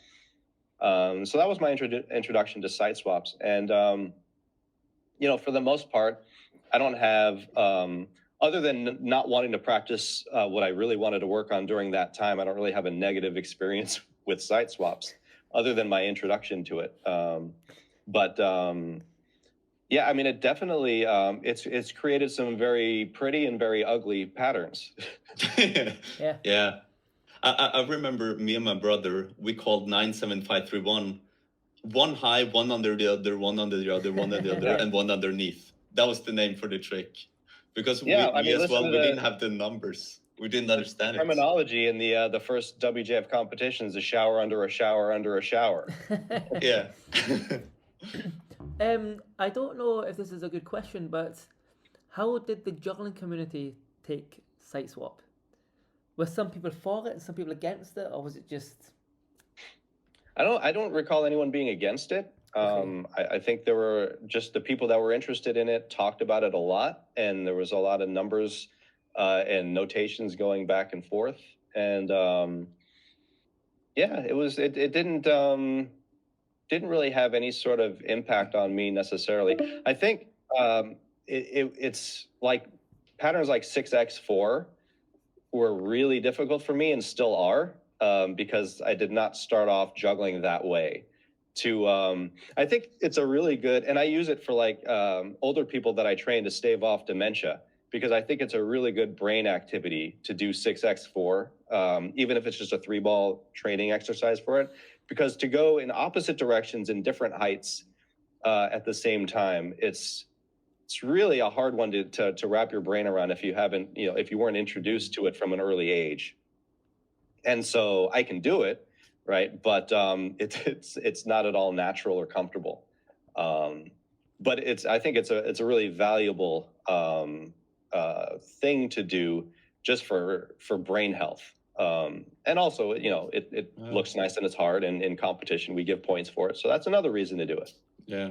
Speaker 3: So that was my introduction to side swaps. And, for the most part, I don't have, other than not wanting to practice what I really wanted to work on during that time, I don't really have a negative experience with side swaps, other than my introduction to it. Yeah, it definitely, it's created some very pretty and very ugly patterns.
Speaker 2: Yeah. I remember me and my brother, we called 97531, one high, one under the other, one under the other, one under the other, and one underneath. That was the name for the trick. Because we didn't have the numbers. We didn't understand it.
Speaker 3: Terminology in the first WJF competition is a shower under a shower under a shower.
Speaker 2: Yeah.
Speaker 1: I don't know if this is a good question, but how did the juggling community take side swap? Were some people for it and some people against it, or was it just?
Speaker 3: I don't recall anyone being against it. I think there were just the people that were interested in it talked about it a lot, and there was a lot of numbers and notations going back and forth. And yeah, it didn't really have any sort of impact on me necessarily. I think it's like patterns like 6x4 were really difficult for me and still are, because I did not start off juggling that way. I think it's a really good, and I use it for like older people that I train to stave off dementia, because I think it's a really good brain activity to do 6x4, even if it's just a 3-ball training exercise for it, because to go in opposite directions in different heights at the same time, it's really a hard one to wrap your brain around if you haven't, if you weren't introduced to it from an early age. And so I can do it, right? But it's not at all natural or comfortable. But I think it's a really valuable thing to do just for brain health. And also, it looks nice and it's hard, and in competition we give points for it. So that's another reason to do it.
Speaker 2: Yeah.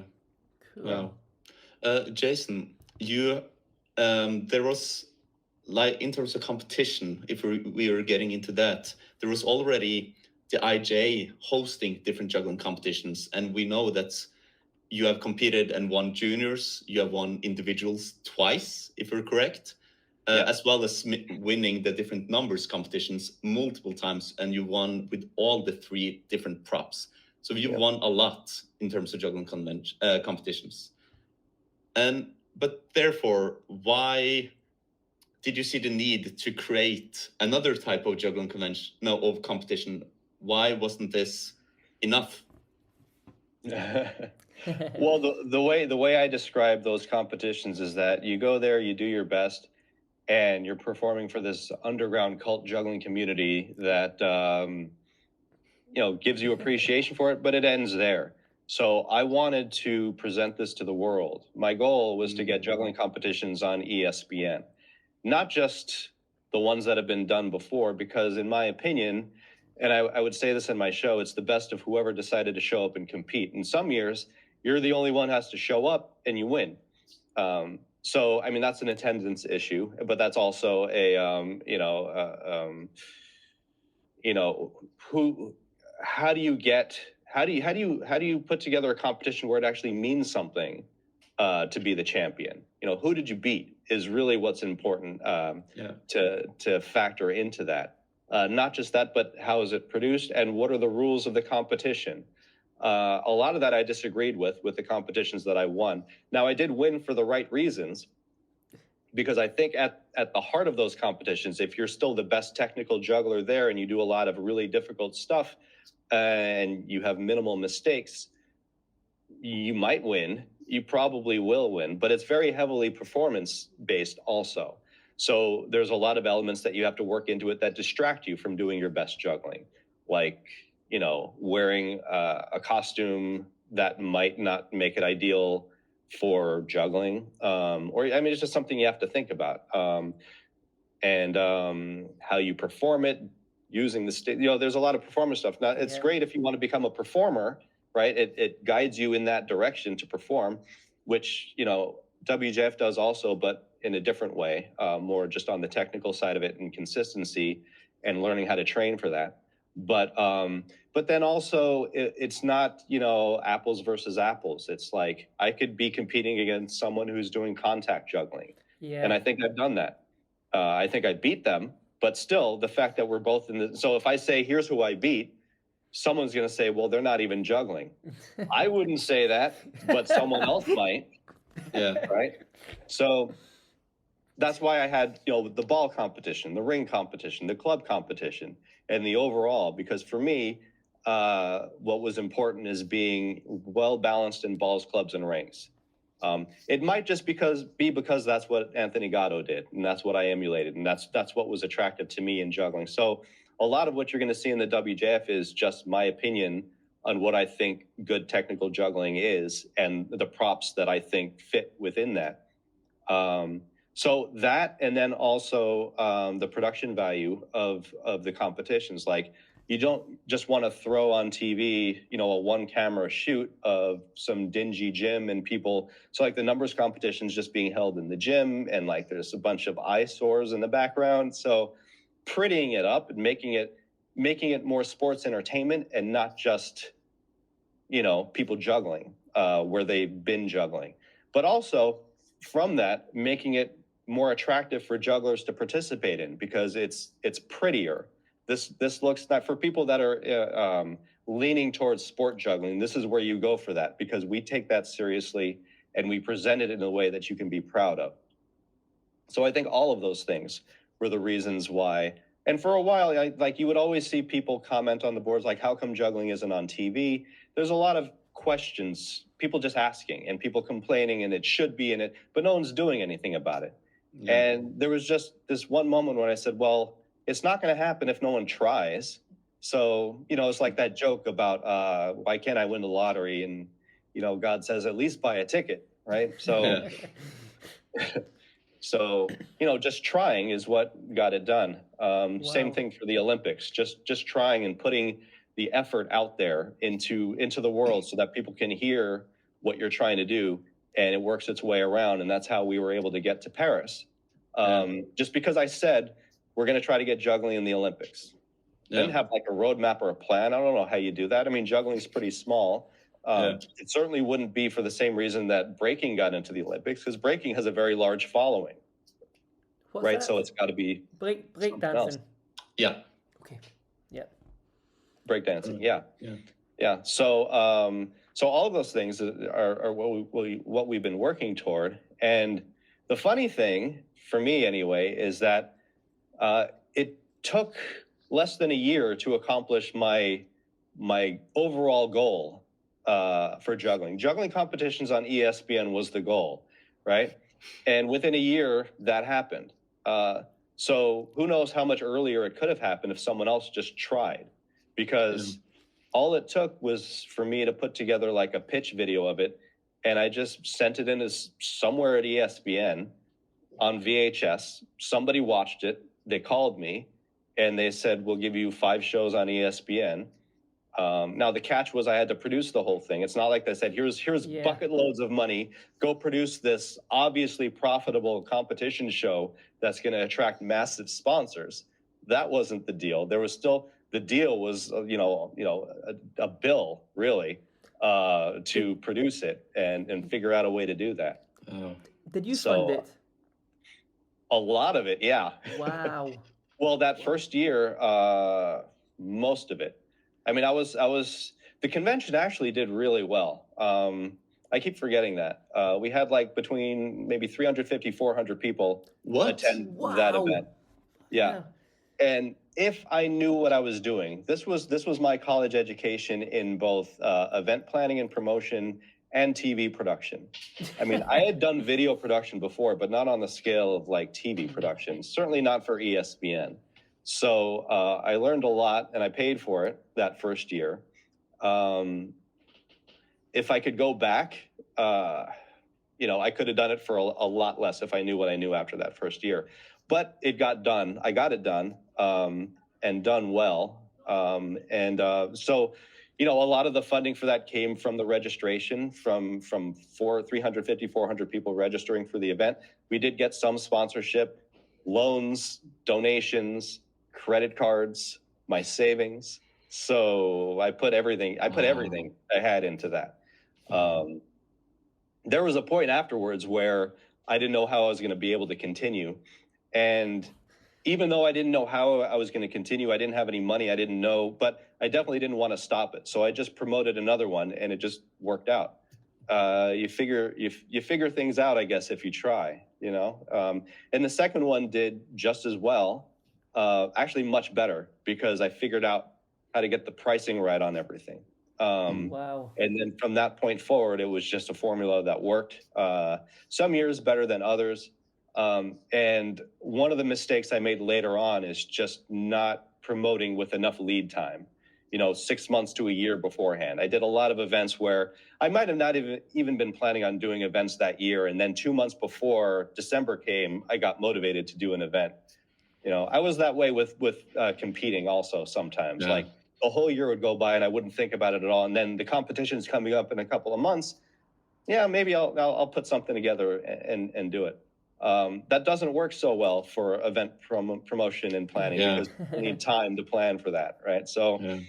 Speaker 1: Cool.
Speaker 2: Wow. Jason, you there was, like, in terms of competition, if we were getting into that, there was already the IJ hosting different juggling competitions, and we know that you have competed and won juniors, you have won individuals twice, if we're correct, as well as winning the different numbers competitions multiple times, and you won with all the 3 different props. So you've won a lot in terms of juggling competitions. But therefore, why did you see the need to create another type of juggling competition? Why wasn't this enough?
Speaker 3: Well, the way I describe those competitions is that you go there, you do your best, and you're performing for this underground cult juggling community that gives you appreciation for it, but it ends there. So I wanted to present this to the world. My goal was to get juggling competitions on ESPN, not just the ones that have been done before, because in my opinion, and I would say this in my show, it's the best of whoever decided to show up and compete. In some years, you're the only one who has to show up and you win. So, I mean, that's an attendance issue, but that's also how do you put together a competition where it actually means something to be the champion? Who did you beat is really what's important to factor into that. Not just that, but how is it produced and what are the rules of the competition? A lot of that I disagreed with the competitions that I won. Now, I did win for the right reasons, because I think at the heart of those competitions, if you're still the best technical juggler there and you do a lot of really difficult stuff and you have minimal mistakes, you might win. You probably will win, but it's very heavily performance-based also. So there's a lot of elements that you have to work into it that distract you from doing your best juggling, like wearing a costume that might not make it ideal for juggling, it's just something you have to think about, and how you perform it using the there's a lot of performance stuff. Now, it's great if you want to become a performer, right? It guides you in that direction to perform, which WJF does also, but in a different way, more just on the technical side of it and consistency and learning how to train for that. But then also it's not, apples versus apples. It's like I could be competing against someone who's doing contact juggling. Yeah. And I think I've done that. I think I beat them, but still the fact that we're both so if I say, here's who I beat, someone's going to say, well, they're not even juggling. I wouldn't say that, but someone else might. Yeah. Right. So that's why I had, the ball competition, the ring competition, the club competition, and the overall, because for me, what was important is being well balanced in balls, clubs, and rings. It might just be because that's what Anthony Gatto did, and that's what I emulated, and that's what was attractive to me in juggling. So a lot of what you're going to see in the WJF is just my opinion on what I think good technical juggling is and the props that I think fit within that. So that, and then also the production value of the competitions. Like, you don't just want to throw on TV, you know, a one camera shoot of some dingy gym and people. So like the numbers competition is just being held in the gym, and like there's a bunch of eyesores in the background. So prettying it up and making it more sports entertainment and not just, you know, people juggling where they've been juggling, but also from that, making it more attractive for jugglers to participate in, because it's prettier. This looks, not for people that are leaning towards sport juggling, this is where you go for that, because we take that seriously and we present it in a way that you can be proud of. So I think all of those things were the reasons why. And for a while, like you would always see people comment on the boards, like, how come juggling isn't on TV? There's a lot of questions, people just asking and people complaining, and it should be in it, but no one's doing anything about it. Yeah. And there was just this one moment when I said, well, it's not going to happen if no one tries. So, you know, it's like that joke about why can't I win the lottery? And, you know, God says, at least buy a ticket, right? So, so, you know, just trying is what got it done. Wow. Same thing for the Olympics, just trying and putting the effort out there into the world so that people can hear what you're trying to do, and it works its way around. And that's how we were able to get to Paris. Just because I said, we're going to try to get juggling in the Olympics. Didn't have like a roadmap or a plan. I don't know how you do that. I mean, juggling is pretty small. It certainly wouldn't be for the same reason that breaking got into the Olympics, because breaking has a very large following.
Speaker 1: What's
Speaker 3: right?
Speaker 1: that?
Speaker 3: So it's got to be
Speaker 1: break dancing.
Speaker 2: Yeah.
Speaker 1: Okay. Yeah.
Speaker 3: Breakdancing. Yeah. So so all of those things are what we've been working toward. And the funny thing for me anyway is that it took less than a year to accomplish my overall goal for juggling. Juggling competitions on ESPN was the goal, right? And within a year, that happened. So who knows how much earlier it could have happened if someone else just tried, because all it took was for me to put together like a pitch video of it, and I just sent it in as somewhere at ESPN on VHS. Somebody watched it. They called me and they said, we'll give you 5 shows on ESPN. Now the catch was I had to produce the whole thing. It's not like they said, here's bucket loads of money, go produce this obviously profitable competition show that's going to attract massive sponsors. That wasn't the deal. There was still, the deal was, a bill really to produce it and figure out a way to do that.
Speaker 1: Did you fund it?
Speaker 3: A lot of it, yeah.
Speaker 1: Wow.
Speaker 3: Well, that first year, most of it. I mean, the convention actually did really well. I keep forgetting that. We had like between maybe 350, 400 people attend that event. Yeah. And if I knew what I was doing, this was my college education in both event planning and promotion and TV production. I mean, I had done video production before, but not on the scale of like TV production, certainly not for ESPN. So I learned a lot and I paid for it that first year. If I could go back, I could have done it for a lot less if I knew what I knew after that first year. But it got done. I got it done and done well. So, a lot of the funding for that came from the registration, from 350, 400 people registering for the event. We did get some sponsorship, loans, donations, credit cards, my savings. So I put everything I had into that. There was a point afterwards where I didn't know how I was going to be able to continue. And even though I didn't know how I was going to continue, I didn't have any money, I didn't know, but I definitely didn't want to stop it. So I just promoted another one and it just worked out. You figure things out, I guess, if you try, and the second one did just as well, actually much better, because I figured out how to get the pricing right on everything.
Speaker 1: Wow.
Speaker 3: And then from that point forward, it was just a formula that worked. Some years better than others. And one of the mistakes I made later on is just not promoting with enough lead time, 6 months to a year beforehand. I did a lot of events where I might have not even been planning on doing events that year. And then 2 months before December came, I got motivated to do an event. I was that way with competing also sometimes.
Speaker 2: Yeah.
Speaker 3: Like a whole year would go by and I wouldn't think about it at all. And then the competition's coming up in a couple of months. Yeah, maybe I'll put something together and do it. That doesn't work so well for event promotion and planning because you need time to plan for that, right? So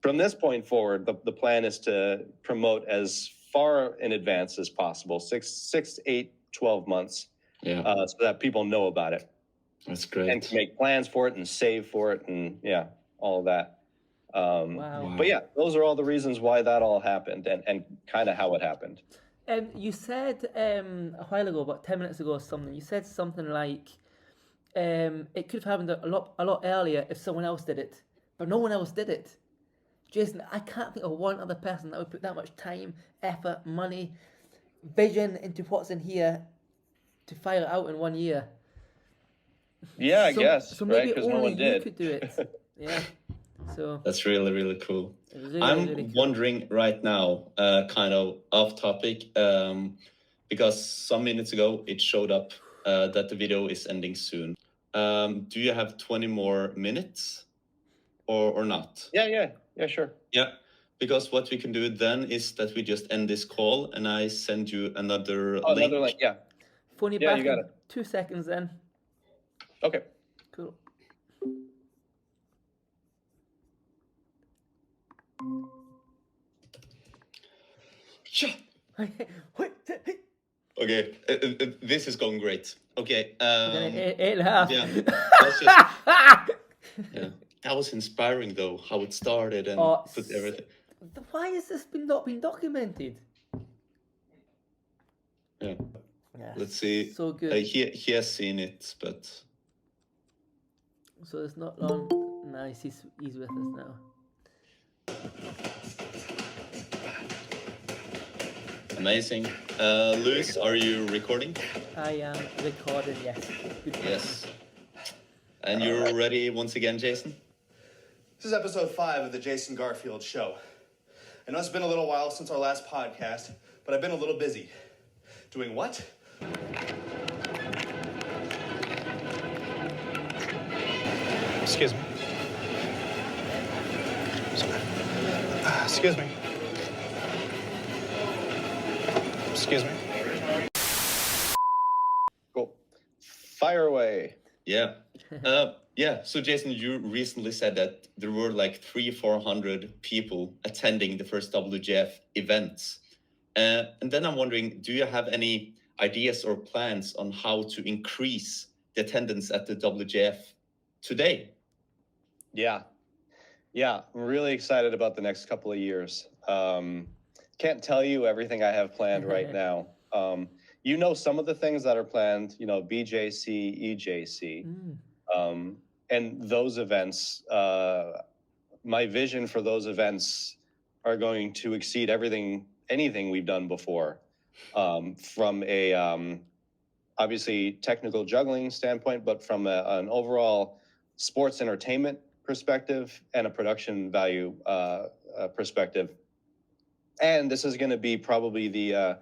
Speaker 3: from this point forward, the plan is to promote as far in advance as possible, 6, 8, 12 months, so that people know about it.
Speaker 2: That's great.
Speaker 3: And to make plans for it and save for it and all of that.
Speaker 1: Wow.
Speaker 3: But yeah, those are all the reasons why that all happened and kind of how it happened.
Speaker 1: You said a while ago, about 10 minutes ago or something, you said something like it could have happened a lot earlier if someone else did it, but no one else did it. Jason, I can't think of one other person that would put that much time, effort, money, vision into what's in here to fire it out in 1 year.
Speaker 3: Yeah, I guess,
Speaker 1: so maybe
Speaker 3: right? Because
Speaker 1: only
Speaker 3: no one did.
Speaker 1: you could do it. Yeah. So
Speaker 2: that's really, really cool.
Speaker 1: Really,
Speaker 2: I'm
Speaker 1: really cool.
Speaker 2: wondering right now, kind of off topic, because some minutes ago it showed up that the video is ending soon. Do you have 20 more minutes or not?
Speaker 3: Yeah, sure.
Speaker 2: Yeah, because what we can do then is that we just end this call and I send you another link.
Speaker 3: Another link, yeah.
Speaker 1: Phone you
Speaker 3: Yeah,
Speaker 1: back
Speaker 3: you got
Speaker 1: in
Speaker 3: it.
Speaker 1: 2 seconds then.
Speaker 3: Okay.
Speaker 1: Cool.
Speaker 2: Okay, this is going great. Okay.
Speaker 1: 8.5.
Speaker 2: Yeah, that's just, yeah. That was inspiring though, how it started and put everything.
Speaker 1: Why has this not been documented?
Speaker 2: Yeah.
Speaker 1: Yeah.
Speaker 2: Let's see.
Speaker 1: So good.
Speaker 2: He has seen it, but
Speaker 1: so it's not long. Nice, he's with us now.
Speaker 2: amazing. Luis, are you recording?
Speaker 1: I am recording, yes. Good.
Speaker 2: Yes. And you're ready once again, Jason?
Speaker 6: This is episode 5 of the Jason Garfield Show. I know it's been a little while since our last podcast, but I've been a little busy. Doing what? Excuse me. Excuse me. Excuse me.
Speaker 3: Cool. Fire away.
Speaker 2: Yeah. Yeah. So Jason, you recently said that there were like 300-400 people attending the first WJF events. And then I'm wondering, do you have any ideas or plans on how to increase the attendance at the WJF today?
Speaker 3: Yeah, I'm really excited about the next couple of years. Can't tell you everything I have planned right now. Some of the things that are planned, BJC, EJC, and those events, my vision for those events are going to exceed anything we've done before, from a obviously technical juggling standpoint, but from an overall sports entertainment perspective and a production value perspective. And this is going to be probably the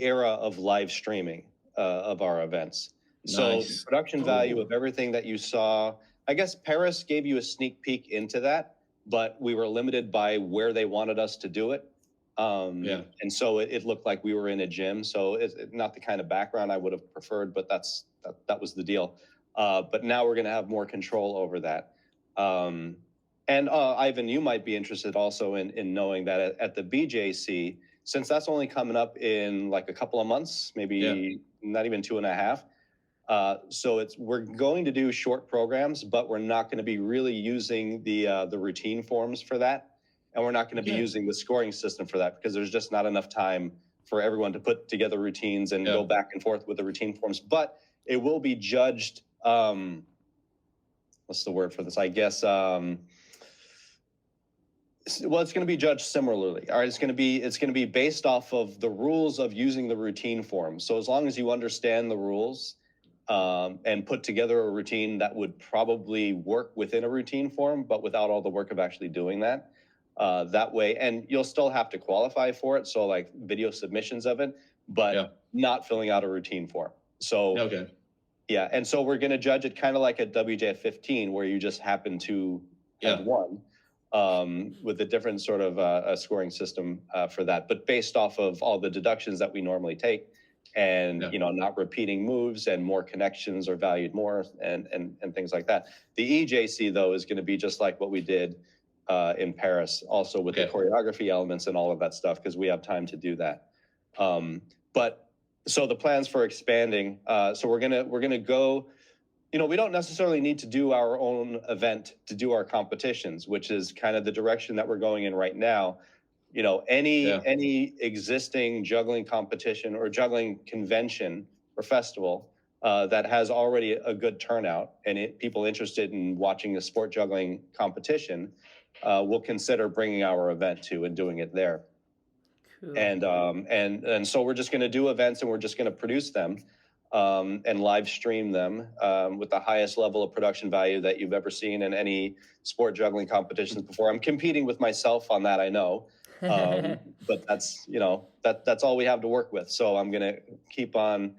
Speaker 3: era of live streaming of our events.
Speaker 2: Nice.
Speaker 3: So the production value of everything that you saw, I guess Paris gave you a sneak peek into that, but we were limited by where they wanted us to do it. And so it looked like we were in a gym. So it's not the kind of background I would have preferred, but that was the deal. But now we're going to have more control over that. And Ivan, you might be interested also in knowing that at the BJC, since that's only coming up in like a couple of months, maybe not even 2.5. So we're going to do short programs, but we're not going to be really using the routine forms for that. And we're not going to be using the scoring system for that because there's just not enough time for everyone to put together routines and go back and forth with the routine forms. But it will be judged, what's the word for this? I guess, it's going to be judged similarly. All right, it's going to be based off of the rules of using the routine form. So as long as you understand the rules and put together a routine that would probably work within a routine form, but without all the work of actually doing that, that way, and you'll still have to qualify for it. So like video submissions of it, but not filling out a routine form. So Yeah, and so we're going to judge it kind of like a WJF 15, where you just happen to have won, with a different sort of a scoring system for that, but based off of all the deductions that we normally take, and not repeating moves, and more connections are valued more, and things like that. The EJC though is going to be just like what we did in Paris, also with the choreography elements and all of that stuff, because we have time to do that. But so the plans for expanding, so we're gonna go. We don't necessarily need to do our own event to do our competitions, which is kind of the direction that we're going in right now. Any existing juggling competition or juggling convention or festival that has already a good turnout, and people interested in watching a sport juggling competition, we'll consider bringing our event to and doing it there. Cool. And so we're just going to do events, and we're just going to produce them and live stream them with the highest level of production value that you've ever seen in any sport juggling competitions before. I'm competing with myself on that, I know. But that's that's all we have to work with. So I'm going to keep on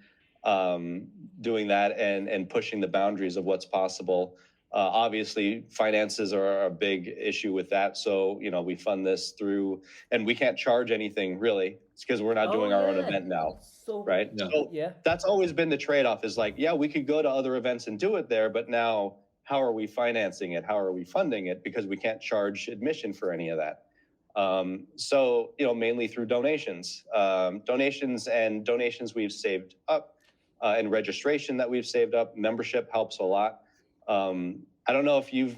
Speaker 3: doing that and pushing the boundaries of what's possible. Obviously, finances are a big issue with that. So we fund this through, and we can't charge anything really. It's because we're not doing our own event now, right? So that's always been the trade-off. Is like, we could go to other events and do it there, but now how are we financing it? How are we funding it? Because we can't charge admission for any of that. So, mainly through donations, donations we've saved up, and registration that we've saved up. Membership helps a lot. I don't know if you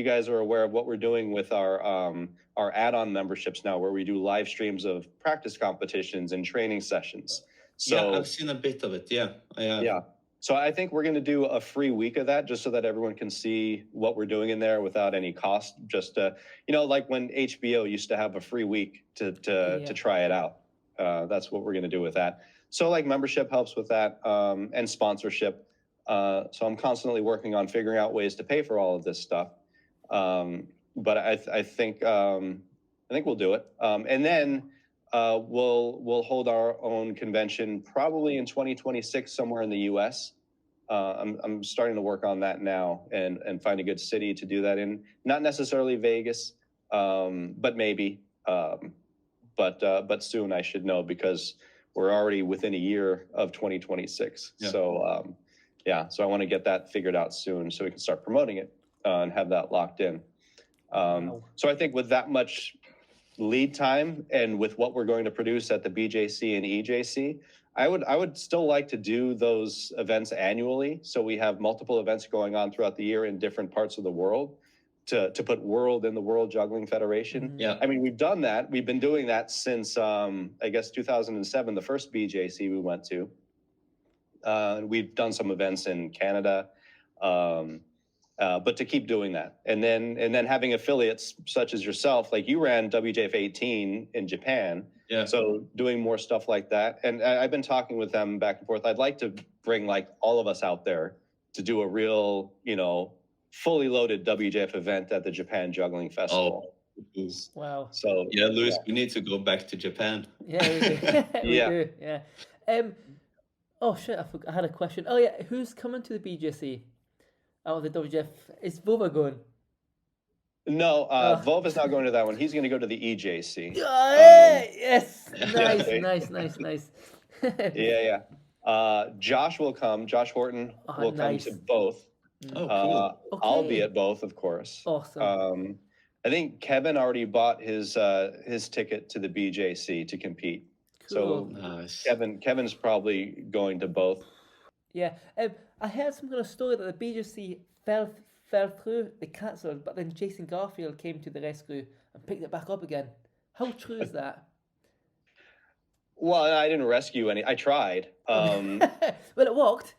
Speaker 3: guys are aware of what we're doing with our add-on memberships now, where we do live streams of practice competitions and training sessions. So
Speaker 2: I've seen a bit of it. Yeah, I have.
Speaker 3: Yeah. So I think we're going to do a free week of that, just so that everyone can see what we're doing in there without any cost. Just like when HBO used to have a free week to try it out. That's what we're going to do with that. So like membership helps with that, and sponsorship. So I'm constantly working on figuring out ways to pay for all of this stuff. But I think we'll do it. And then we'll hold our own convention probably in 2026 somewhere in the U.S. I'm starting to work on that now and find a good city to do that in. Not necessarily Vegas, but maybe. But soon I should know, because we're already within a year of 2026. Yeah. So so I want to get that figured out soon, so we can start promoting it and have that locked in. So I think with that much lead time, and with what we're going to produce at the BJC and EJC, I would still like to do those events annually, so we have multiple events going on throughout the year in different parts of the world, to put world in the World Juggling Federation. Yeah, I mean, we've done that. We've been doing that since I guess 2007, the first BJC we went to. We've done some events in Canada, but to keep doing that, and then having affiliates such as yourself, like you ran WJF 18 in Japan. Yeah. So doing more stuff like that, and I've been talking with them back and forth. I'd like to bring like all of us out there to do a real, fully loaded WJF event at the Japan Juggling Festival.
Speaker 2: Oh.
Speaker 1: Wow.
Speaker 2: So Louis, we need to go back to Japan.
Speaker 1: Yeah, we do. We do. Yeah. Oh shit! I had a question. Oh yeah, who's coming to the BJC out of the WJF? Is Vova going?
Speaker 3: No, Vova's not going to that one. He's going to go to the EJC.
Speaker 1: Yes, nice.
Speaker 3: Yeah. Josh will come. Josh Horton will come to both.
Speaker 2: Oh, cool.
Speaker 1: Okay.
Speaker 3: I'll be at both, of course.
Speaker 1: Awesome.
Speaker 3: I think Kevin already bought his ticket to the BJC to compete.
Speaker 1: Cool.
Speaker 3: So nice. Kevin's probably going to both.
Speaker 1: Yeah. I heard some kind of story that the BJC fell through, they cancelled, but then Jason Garfield came to the rescue and picked it back up again. How true is that?
Speaker 3: Well, I didn't rescue any. I tried.
Speaker 1: Well, it worked.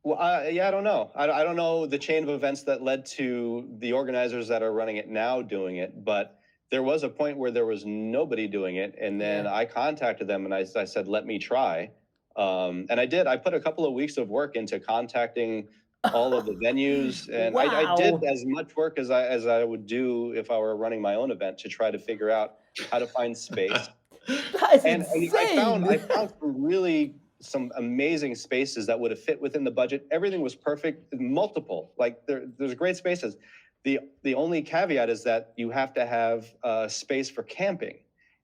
Speaker 3: Well, I don't know. I don't know the chain of events that led to the organizers that are running it now doing it, but there was a point where there was nobody doing it, and then I contacted them and I said, let me try. And I did. I put a couple of weeks of work into contacting all of the venues, and I did as much work as I would do if I were running my own event, to try to figure out how to find space.
Speaker 1: That is insane.
Speaker 3: I found some really some amazing spaces that would have fit within the budget. Everything was perfect, multiple, like there's great spaces. The only caveat is that you have to have space for camping.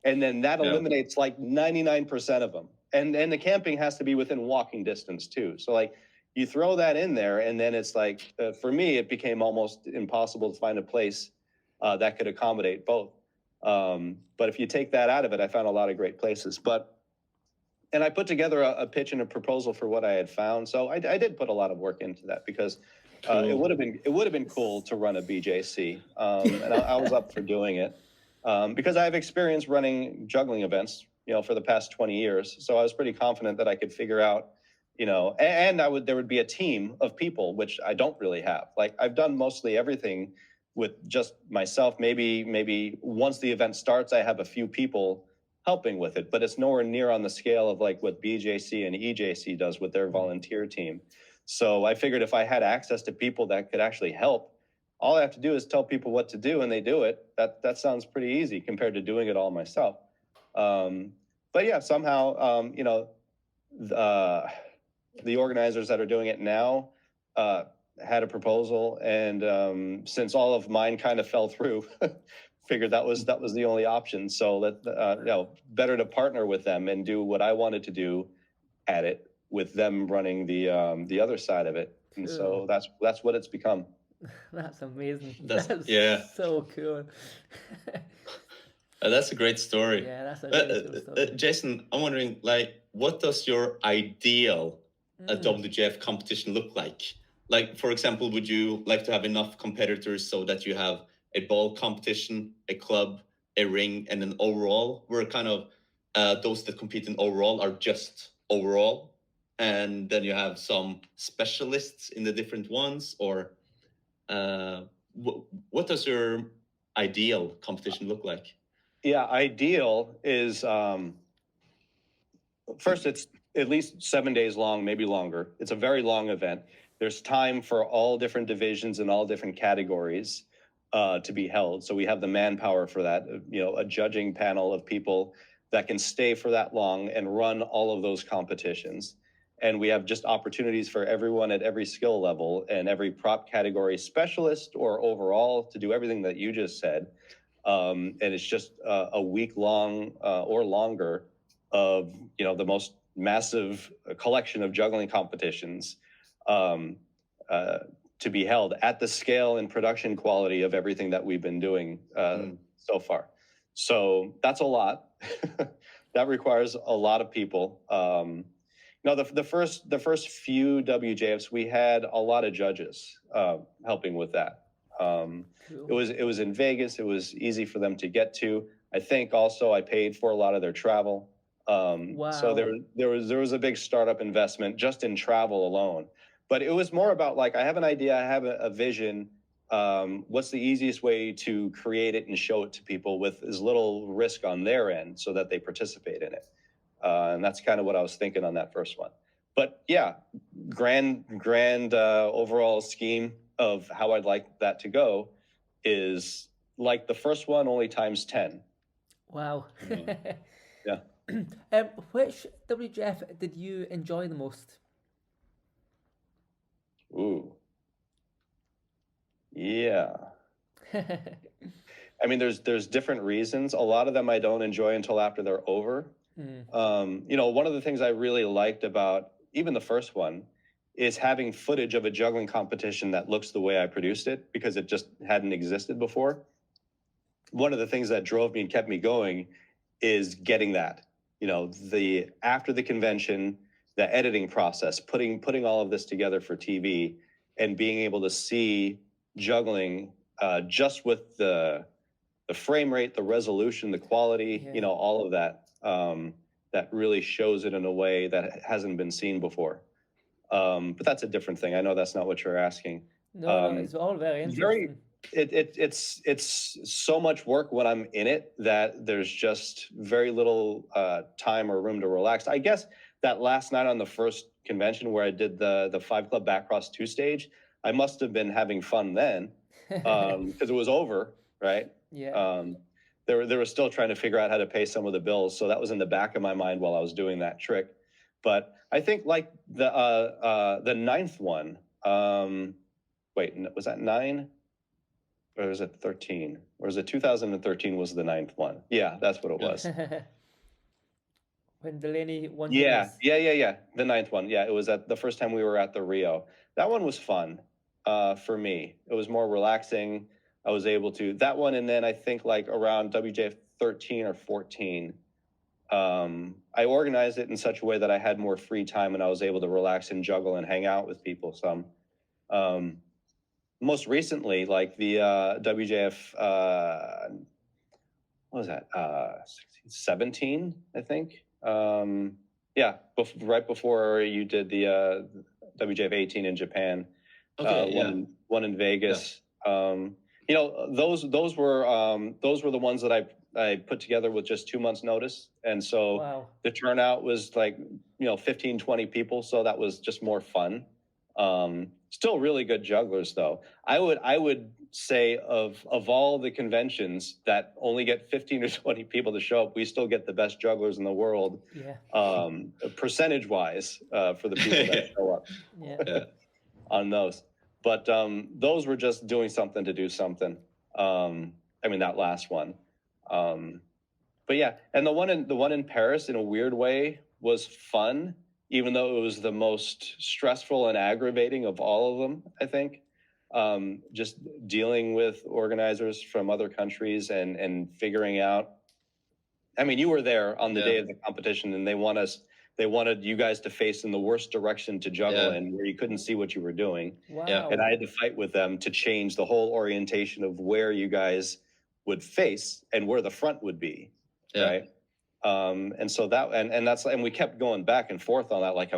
Speaker 3: And then that eliminates like 99% of them. And the camping has to be within walking distance too. So like you throw that in there and then it's like, for me, it became almost impossible to find a place that could accommodate both. But if you take that out of it, I found a lot of great places. And I put together a pitch and a proposal for what I had found. So I did put a lot of work into that because it would have been cool to run a BJC. And I was up for doing it because I have experience running juggling events, for the past 20 years. So I was pretty confident that I could figure out, and there would be a team of people, which I don't really have. Like I've done mostly everything with just myself. Maybe once the event starts, I have a few people helping with it, but it's nowhere near on the scale of like what BJC and EJC does with their volunteer team. So I figured if I had access to people that could actually help, all I have to do is tell people what to do and they do it. That sounds pretty easy compared to doing it all myself. But yeah, somehow, the organizers that are doing it now had a proposal, and since all of mine kind of fell through, figured that was the only option. So better to partner with them and do what I wanted to do at it, with them running the other side of it. And so that's what it's become.
Speaker 1: That's amazing.
Speaker 2: That's
Speaker 1: so cool.
Speaker 2: That's a great story.
Speaker 1: Yeah, that's a really cool story.
Speaker 2: Jason, I'm wondering, like, what does your ideal WJF competition look like? Like, for example, would you like to have enough competitors so that you have a ball competition, a club, a ring, and an overall, where kind of those that compete in overall are just overall, and then you have some specialists in the different ones? Or what does your ideal competition look like?
Speaker 3: Yeah, ideal is, first, it's at least 7 days long, maybe longer. It's a very long event. There's time for all different divisions and all different categories to be held. So we have the manpower for that, a judging panel of people that can stay for that long and run all of those competitions. And we have just opportunities for everyone at every skill level and every prop category specialist or overall to do everything that you just said. And it's just a week long or longer of, the most massive collection of juggling competitions to be held at the scale and production quality of everything that we've been doing so far. So that's a lot. That requires a lot of people. The first few WJFs, we had a lot of judges helping with that. Cool. It was in Vegas. It was easy for them to get to. I think also I paid for a lot of their travel.
Speaker 1: Wow.
Speaker 3: So there was a big startup investment just in travel alone. But it was more about like, I have an idea, I have a vision. What's the easiest way to create it and show it to people with as little risk on their end so that they participate in it? And that's kind of what I was thinking on that first one. But yeah, grand overall scheme of how I'd like that to go is like the first one, only times 10.
Speaker 1: Wow.
Speaker 3: Yeah.
Speaker 1: Which WJF did you enjoy the most?
Speaker 3: Ooh. Yeah. I mean, there's different reasons. A lot of them I don't enjoy until after they're over. One of the things I really liked about even the first one is having footage of a juggling competition that looks the way I produced it, because it just hadn't existed before. One of the things that drove me and kept me going is getting that, after the convention, the editing process, putting all of this together for TV and being able to see juggling just with the frame rate, the resolution, the quality, all of that, that really shows it in a way that hasn't been seen before. But that's a different thing. I know that's not what you're asking.
Speaker 1: No, it's all very interesting.
Speaker 3: It's so much work when I'm in it that there's just very little time or room to relax. I guess that last night on the first convention where I did the 5 Club Backcross 2 stage, I must have been having fun then because it was over, right?
Speaker 1: Yeah.
Speaker 3: They were still trying to figure out how to pay some of the bills. So that was in the back of my mind while I was doing that trick. But I think like the ninth one, wait, was that 9? Or was it 13? Or was it 2013 was the ninth one? Yeah, that's what it was.
Speaker 1: When Delaney won.
Speaker 3: Yeah. The ninth one. Yeah, it was at the first time we were at the Rio. That one was fun for me. It was more relaxing. I was able to, that one, and then I think like around WJF 13 or 14, I organized it in such a way that I had more free time and I was able to relax and juggle and hang out with people some. Most recently, like the WJF, what was that? 17, I think. Yeah, right before you did the WJF 18 in Japan.
Speaker 2: Okay,
Speaker 3: one in Vegas. You know, those were the ones that I put together with just 2 months notice. And so
Speaker 1: Wow.
Speaker 3: the turnout was like, you know, 15, 20 people. So that was just more fun. Still really good jugglers though. I would say of all the conventions that only get 15 or 20 people to show up, we still get the best jugglers in the world.
Speaker 1: Yeah.
Speaker 3: Percentage wise, for the people that show up
Speaker 1: Yeah.
Speaker 3: on those. But those were just doing something to do something. I mean, that last one. But yeah, and the one in Paris in a weird way was fun, even though it was the most stressful and aggravating of all of them, I think. Just dealing with organizers from other countries and figuring out. I mean, you were there on the day of the competition, and they wanted you guys to face in the worst direction to juggle in, where you couldn't see what you were doing.
Speaker 1: Wow.
Speaker 3: And I had to fight with them to change the whole orientation of where you guys would face and where the front would be, right? And so that, and we kept going back and forth on that. Like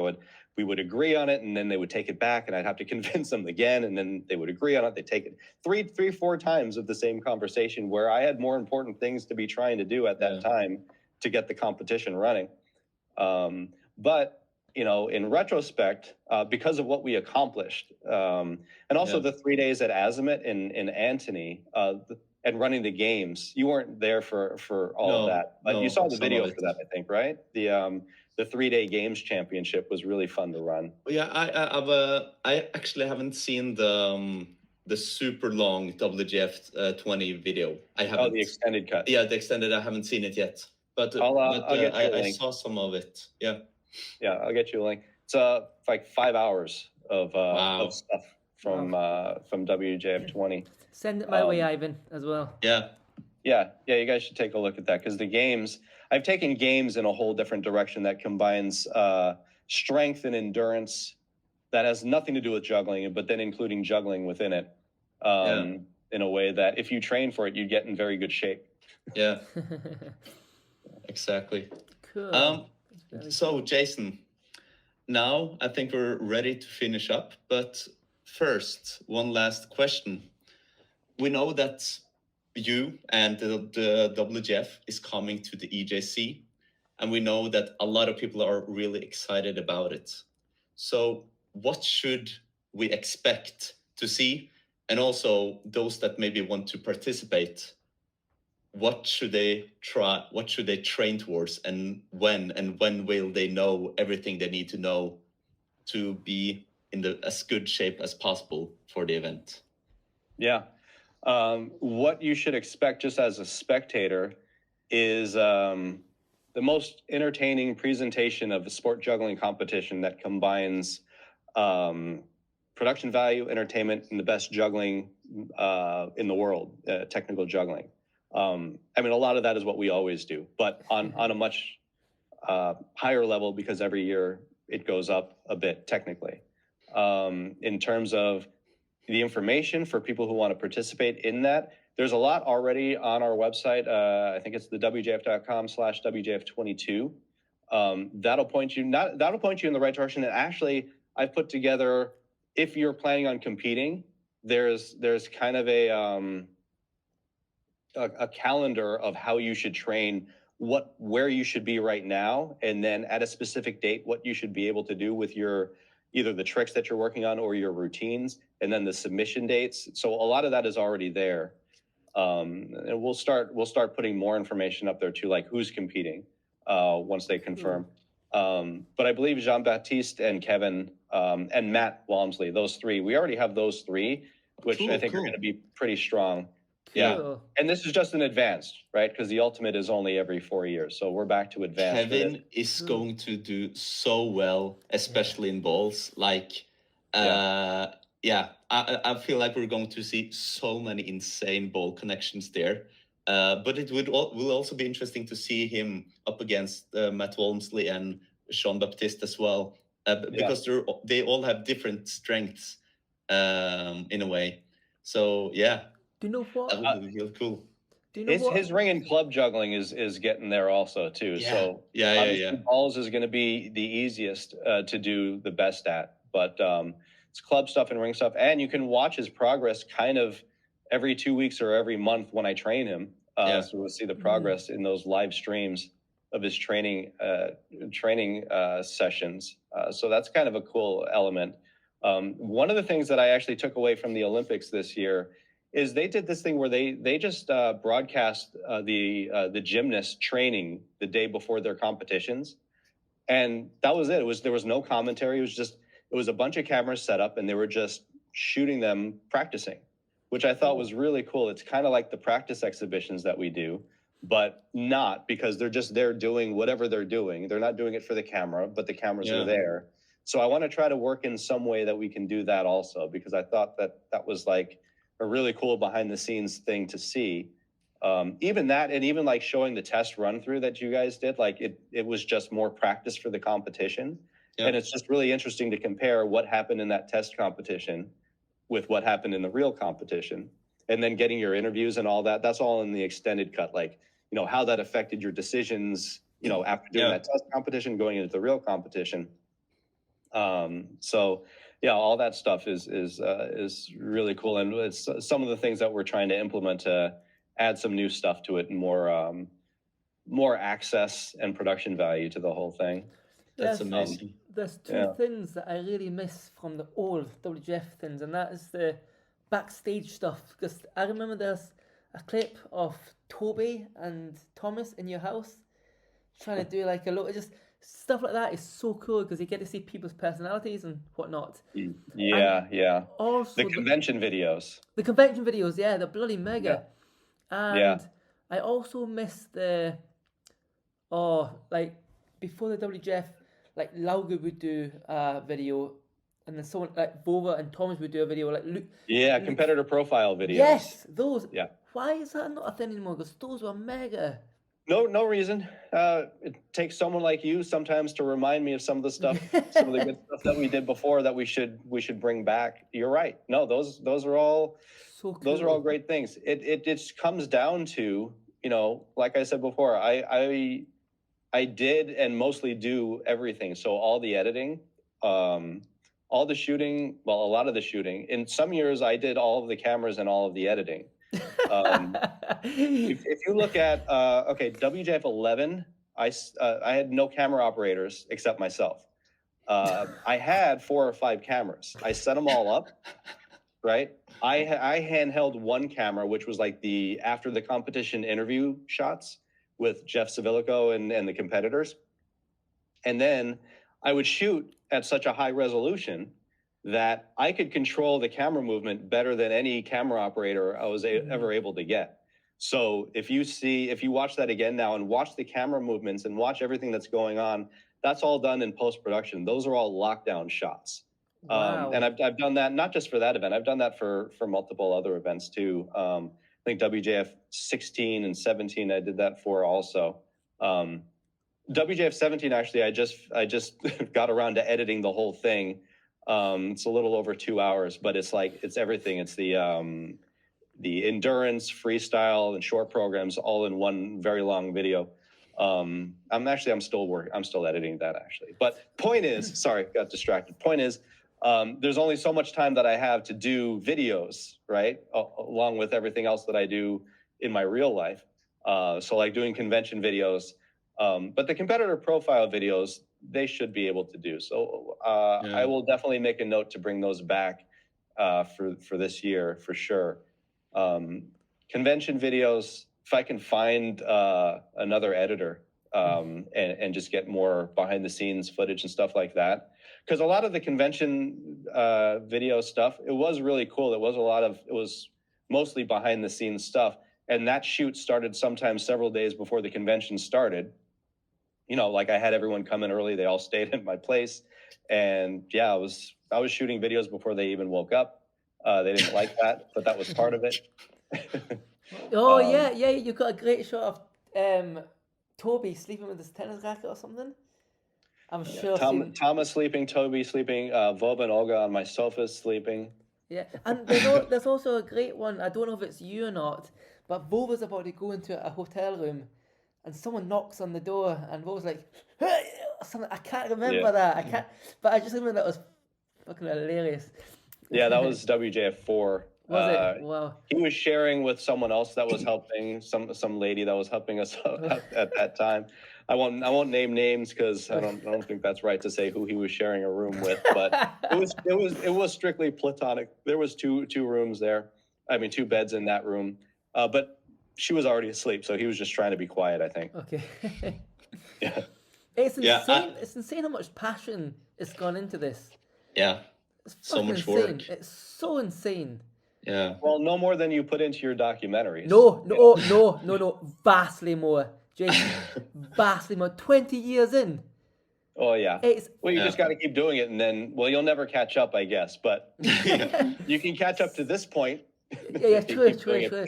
Speaker 3: we would agree on it, and then they would take it back, and I'd have to convince them again, and then they would agree on it. They take it three, 4 times of the same conversation, where I had more important things to be trying to do at that time to get the competition running. But you know, in retrospect, because of what we accomplished, and also the 3 days at Azimuth in Antony, and running the games, you weren't there for all of that, but you saw the video for that, I think, right? The 3-day games championship was really fun to run.
Speaker 2: Yeah, I actually haven't seen the super long WJF 20 video. I haven't.
Speaker 3: Oh, the extended cut.
Speaker 2: Yeah, the extended. I haven't seen it yet, but
Speaker 3: I'll get you a link.
Speaker 2: I saw some of it. Yeah.
Speaker 3: Yeah, I'll get you a link. It's like 5 hours of stuff from WJF 20.
Speaker 1: Send it my way, Ivan, as well.
Speaker 2: Yeah.
Speaker 3: You guys should take a look at that, because the games, I've taken games in a whole different direction that combines strength and endurance that has nothing to do with juggling, but then including juggling within it, in a way that if you train for it, you get in very good shape.
Speaker 2: Yeah. Exactly.
Speaker 1: Cool.
Speaker 2: So Jason, now I think we're ready to finish up, but first, one last question. We know that you and the WJF is coming to the EJC, and we know that a lot of people are really excited about it. So what should we expect to see? And also those that maybe want to participate, what should they try? What should they train towards, and when will they know everything they need to know to be in as good shape as possible for the event?
Speaker 3: Yeah. What you should expect just as a spectator is the most entertaining presentation of a sport juggling competition that combines production value, entertainment, and the best juggling in the world, technical juggling. I mean, a lot of that is what we always do, but on a much higher level, because every year it goes up a bit technically. In terms of the information for people who want to participate in that, there's a lot already on our website. I think it's the WJF.com/WJF22. That'll point you in the right direction. And actually, I've put together, if you're planning on competing, there's kind of a calendar of how you should train, where you should be right now, and then at a specific date, what you should be able to do with your either the tricks that you're working on or your routines, and then the submission dates. So a lot of that is already there. And we'll start putting more information up there too, like who's competing once they confirm. But I believe Jean-Baptiste and Kevin and Matt Walmsley, those three, we already have those three, which
Speaker 2: Cool,
Speaker 3: I think are
Speaker 2: cool.
Speaker 3: going to be pretty strong. Yeah.
Speaker 1: Cool.
Speaker 3: And this is just an advanced, right? Because the ultimate is only every 4 years. So we're back to advanced.
Speaker 2: Kevin is going to do so well, especially in balls. Like, yeah, I feel like we're going to see so many insane ball connections there. But it will also be interesting to see him up against Matt Walmsley and Sean Baptiste as well, because they all have different strengths in a way. So yeah,
Speaker 1: Do you know what?
Speaker 2: that would be really cool.
Speaker 1: Do you know what?
Speaker 3: His ring and club juggling is getting there also too.
Speaker 2: Yeah.
Speaker 3: So obviously balls is going to be the easiest to do the best at, but it's club stuff and ring stuff, and you can watch his progress kind of every 2 weeks or every month when I train him. So we'll see the progress in those live streams of his training sessions. So that's kind of a cool element. One of the things that I actually took away from the Olympics this year is they did this thing where they just broadcast the gymnasts training the day before their competitions, and that was it. There was no commentary. It was a bunch of cameras set up, and they were just shooting them practicing, which I thought was really cool. It's kind of like the practice exhibitions that we do, but not, because they're just there doing whatever they're doing. They're not doing it for the camera, but the cameras are there. So I want to try to work in some way that we can do that also, because I thought that was like a really cool behind the scenes thing to see. Even that, and even like showing the test run through that you guys did, like it was just more practice for the competition. And it's just really interesting to compare what happened in that test competition with what happened in the real competition, and then getting your interviews and all that. That's all in the extended cut, like, you know, how that affected your decisions, you know, after doing that test competition, going into the real competition. So yeah, all that stuff is really cool. And it's some of the things that we're trying to implement to add some new stuff to it, and more access and production value to the whole thing.
Speaker 2: That's amazing.
Speaker 1: There's two things that I really miss from the old WJF things, and that is the backstage stuff. Because I remember there's a clip of Toby and Thomas in your house trying to do like a little, just stuff like that is so cool, because you get to see people's personalities and whatnot.
Speaker 3: Yeah.
Speaker 1: Also,
Speaker 3: the convention videos.
Speaker 1: The convention videos, yeah, they're bloody mega. And I also miss like before the WJF, like Lauger would do a video, and then someone like Bova and Thomas would do a video, like Luke. Yeah,
Speaker 3: competitor profile videos.
Speaker 1: Yes, those.
Speaker 3: Yeah.
Speaker 1: Why is that not a thing anymore? Because those were mega.
Speaker 3: No reason. It takes someone like you sometimes to remind me of some of the stuff, some of the good stuff that we did before that we should bring back. You're right. No, those are all
Speaker 1: so cool.
Speaker 3: Those are all great things. It just comes down to, you know, like I said before, I did and mostly do everything. So all the editing, all the shooting, well, a lot of the shooting. In some years, I did all of the cameras and all of the editing. If you look at WJF 11, I had no camera operators except myself. I had 4 or 5 cameras. I set them all up, right? I handheld one camera, which was like the after the competition interview shots with Jeff Savilico and the competitors. And then I would shoot at such a high resolution that I could control the camera movement better than any camera operator I was ever able to get. So if you watch that again now and watch the camera movements and watch everything that's going on, that's all done in post-production. Those are all lockdown shots.
Speaker 1: Wow.
Speaker 3: And I've done that not just for that event. I've done that for multiple other events too. I think WJF 16 and 17 I did that for also. WJF 17 actually I just got around to editing the whole thing. It's a little over 2 hours, but it's everything. It's the endurance, freestyle, and short programs all in one very long video. I'm still editing that actually. But point is, sorry, got distracted. Point is, there's only so much time that I have to do videos, right? Along with everything else that I do in my real life. So like doing convention videos, but the competitor profile videos, they should be able to do. So I will definitely make a note to bring those back for this year for sure. Convention videos, if I can find another editor and just get more behind the scenes footage and stuff like that. Because a lot of the convention video stuff, it was really cool. It was mostly behind the scenes stuff. And that shoot started sometimes several days before the convention started. You know, like I had everyone come in early. They all stayed at my place. And yeah, I was shooting videos before they even woke up. They didn't like that, but that was part of it.
Speaker 1: Oh, yeah, you got a great shot of Toby sleeping with his tennis racket or something. I'm sure.
Speaker 3: Thomas sleeping, Toby sleeping, Vova and Olga on my sofa sleeping.
Speaker 1: Yeah, and there's also a great one. I don't know if it's you or not, but Vova's about to go into a hotel room, and someone knocks on the door, and Vova's like, hey! Something. I can't remember that. I can't. But I just remember that was fucking hilarious.
Speaker 3: Yeah, that was WJF 4.
Speaker 1: Was it? Wow.
Speaker 3: He was sharing with someone else that was helping, some lady that was helping us at that time. I won't name names because I don't think that's right to say who he was sharing a room with, but it was strictly platonic. There was two rooms there. I mean, 2 beds in that room. But she was already asleep, so he was just trying to be quiet, I think.
Speaker 1: Okay.
Speaker 3: Yeah.
Speaker 1: It's insane. It's insane how much passion has gone into this.
Speaker 2: Yeah.
Speaker 1: It's
Speaker 2: So much
Speaker 1: insane.
Speaker 2: work.
Speaker 1: It's so insane.
Speaker 2: Yeah.
Speaker 3: Well, no more than you put into your documentaries.
Speaker 1: No. Vastly more. Jason, vastly more. 20 years in.
Speaker 3: Oh, yeah.
Speaker 1: You
Speaker 3: just got to keep doing it, and then, well, you'll never catch up, I guess. But you can catch up to this point.
Speaker 1: Yeah, true.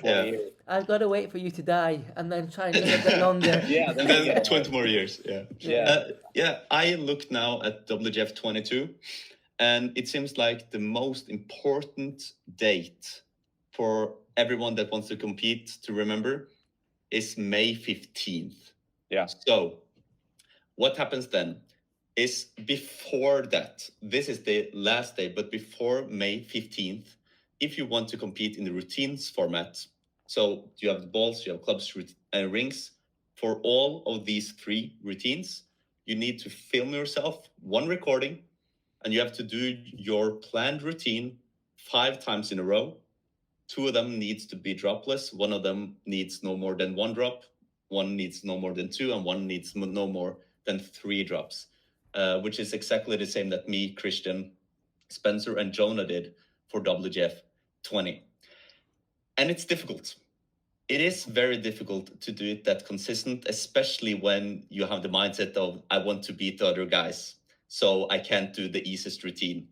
Speaker 3: Yeah.
Speaker 1: I've got to wait for you to die and then try and live a bit longer.
Speaker 3: Yeah,
Speaker 2: Then 20 more years. Yeah. I look now at WJF 22, and it seems like the most important date for everyone that wants to compete to remember is May 15th.
Speaker 3: Yeah.
Speaker 2: So what happens then is before that, this is the last day, but before May 15th, if you want to compete in the routines format, so you have the balls, you have clubs, and rings, for all of these 3 routines, you need to film yourself, 1 recording, and you have to do your planned routine 5 times in a row. 2 of them needs to be dropless. 1 of them needs no more than 1 drop. 1 needs no more than 2, and 1 needs no more than 3 drops, which is exactly the same that me, Christian, Spencer, and Jonah did for WJF 20. And it's difficult. It is very difficult to do it that consistent, especially when you have the mindset of, I want to beat the other guys, so I can't do the easiest routine.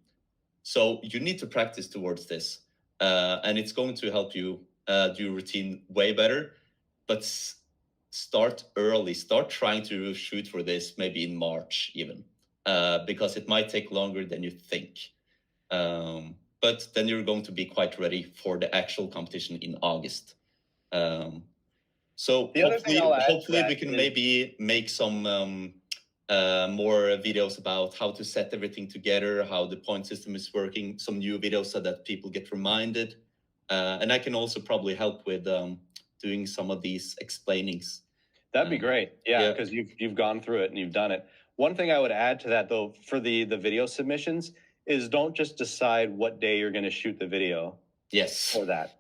Speaker 2: So you need to practice towards this. And it's going to help you do routine way better, but start early. Start trying to shoot for this maybe in March even, because it might take longer than you think. But then you're going to be quite ready for the actual competition in August. So hopefully we can maybe make some more videos about how to set everything together, how the point system is working, some new videos so that people get reminded. And I can also probably help with doing some of these explainings.
Speaker 3: That'd be great. Yeah, because you've gone through it and you've done it. One thing I would add to that, though, for the video submissions is don't just decide what day you're going to shoot the video.
Speaker 2: Yes.
Speaker 3: For that.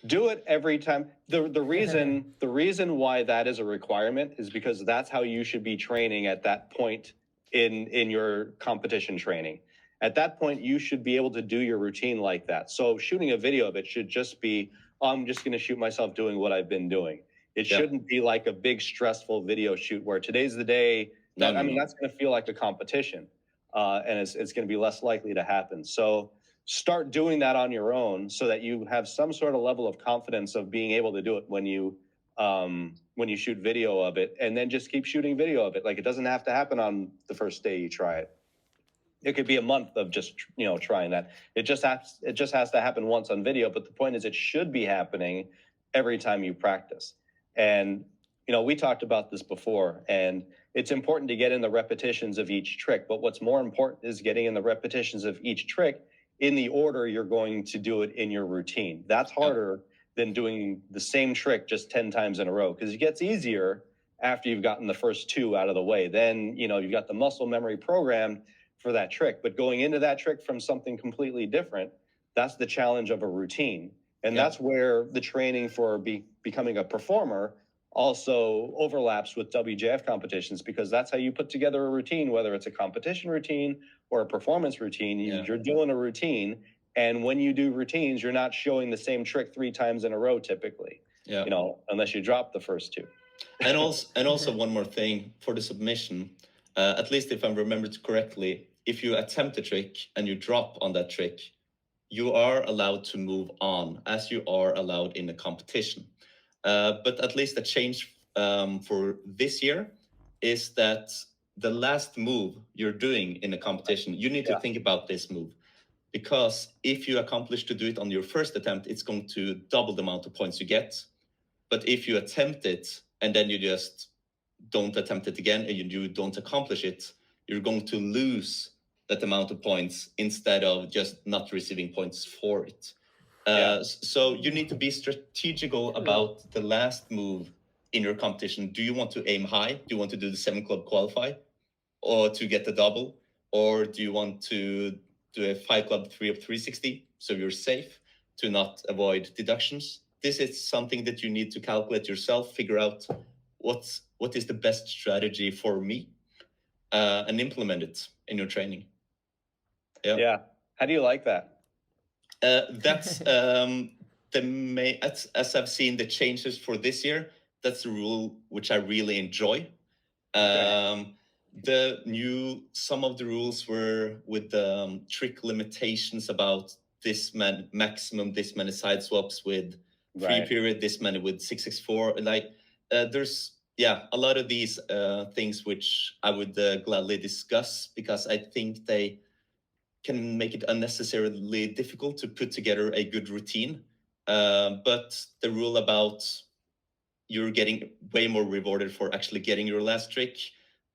Speaker 3: Do it every time. The reason why that is a requirement is because that's how you should be training at that point in your competition training. At that point, you should be able to do your routine like that. So shooting a video of it should just be, I'm just going to shoot myself doing what I've been doing. It shouldn't be like a big stressful video shoot where today's the day. That's going to feel like a competition, and it's going to be less likely to happen. So start doing that on your own so that you have some sort of level of confidence of being able to do it when you shoot video of it, and then just keep shooting video of it. Like, it doesn't have to happen on the first day you try it. It could be a month of just, trying that. It just has to happen once on video. But the point is, it should be happening every time you practice. And, we talked about this before, and it's important to get in the repetitions of each trick. But what's more important is getting in the repetitions of each trick in the order you're going to do it in your routine. That's harder than doing the same trick just 10 times in a row, because it gets easier after you've gotten the first 2 out of the way. Then, you've got the muscle memory programmed for that trick. But going into that trick from something completely different, that's the challenge of a routine. And that's where the training for becoming a performer also overlaps with WJF competitions, because that's how you put together a routine, whether it's a competition routine or a performance routine. You're doing a routine, and when you do routines, you're not showing the same trick 3 times in a row typically.
Speaker 2: Yeah.
Speaker 3: You know, unless you drop the first 2.
Speaker 2: And also one more thing for the submission, at least if I remembered correctly, if you attempt a trick and you drop on that trick, you are allowed to move on as you are allowed in a competition. But at least a change for this year is that the last move you're doing in a competition, you need to think about this move. Because if you accomplish to do it on your first attempt, it's going to double the amount of points you get. But if you attempt it and then you just don't attempt it again and you don't accomplish it, you're going to lose that amount of points instead of just not receiving points for it. So you need to be strategical about the last move in your competition. Do you want to aim high? Do you want to do the 7-club qualify or to get the double? Or do you want to do a 5-club 3 of 360 so you're safe to not avoid deductions? This is something that you need to calculate yourself, figure out what is the best strategy for me, and implement it in your training.
Speaker 3: Yeah. How do you like that?
Speaker 2: That's the main, as I've seen the changes for this year, that's the rule which I really enjoy. Some of the rules were with the trick limitations about maximum, this many side swaps with free period, this many with 664. Like there's a lot of these things which I would gladly discuss, because I think they can make it unnecessarily difficult to put together a good routine. But the rule about you're getting way more rewarded for actually getting your last trick,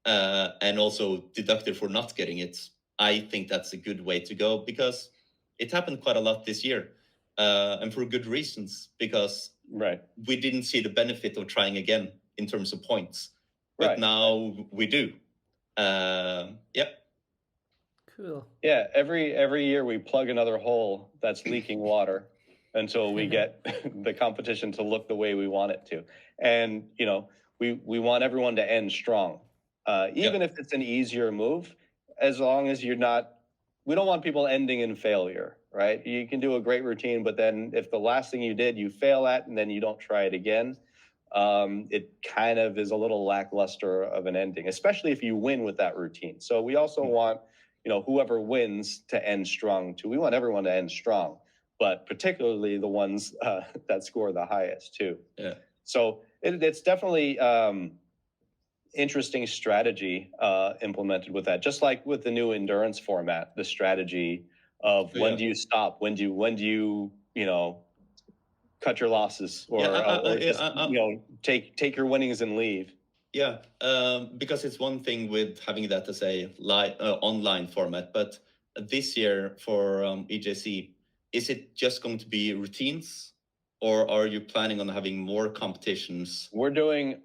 Speaker 2: and also deducted for not getting it, I think that's a good way to go, because it happened quite a lot this year, and for good reasons, because we didn't see the benefit of trying again in terms of points, but now we do.
Speaker 1: Cool.
Speaker 3: Yeah, every year we plug another hole that's leaking water until we get the competition to look the way we want it to. And, you know, we want everyone to end strong. Even if it's an easier move, as long as we don't want people ending in failure, right? You can do a great routine, but then if the last thing you did, you fail at, and then you don't try it again, it kind of is a little lackluster of an ending, especially if you win with that routine. So we also want, you know, whoever wins to end strong too. We want everyone to end strong, but particularly the ones that score the highest too.
Speaker 2: Yeah.
Speaker 3: So it's definitely interesting strategy implemented with that. Just like with the new endurance format, the strategy of when do you stop, when do you cut your losses, or just, take your winnings and leave.
Speaker 2: Yeah, because it's one thing with having that as a online format, but this year for EJC, is it just going to be routines, or are you planning on having more competitions?
Speaker 3: We're doing,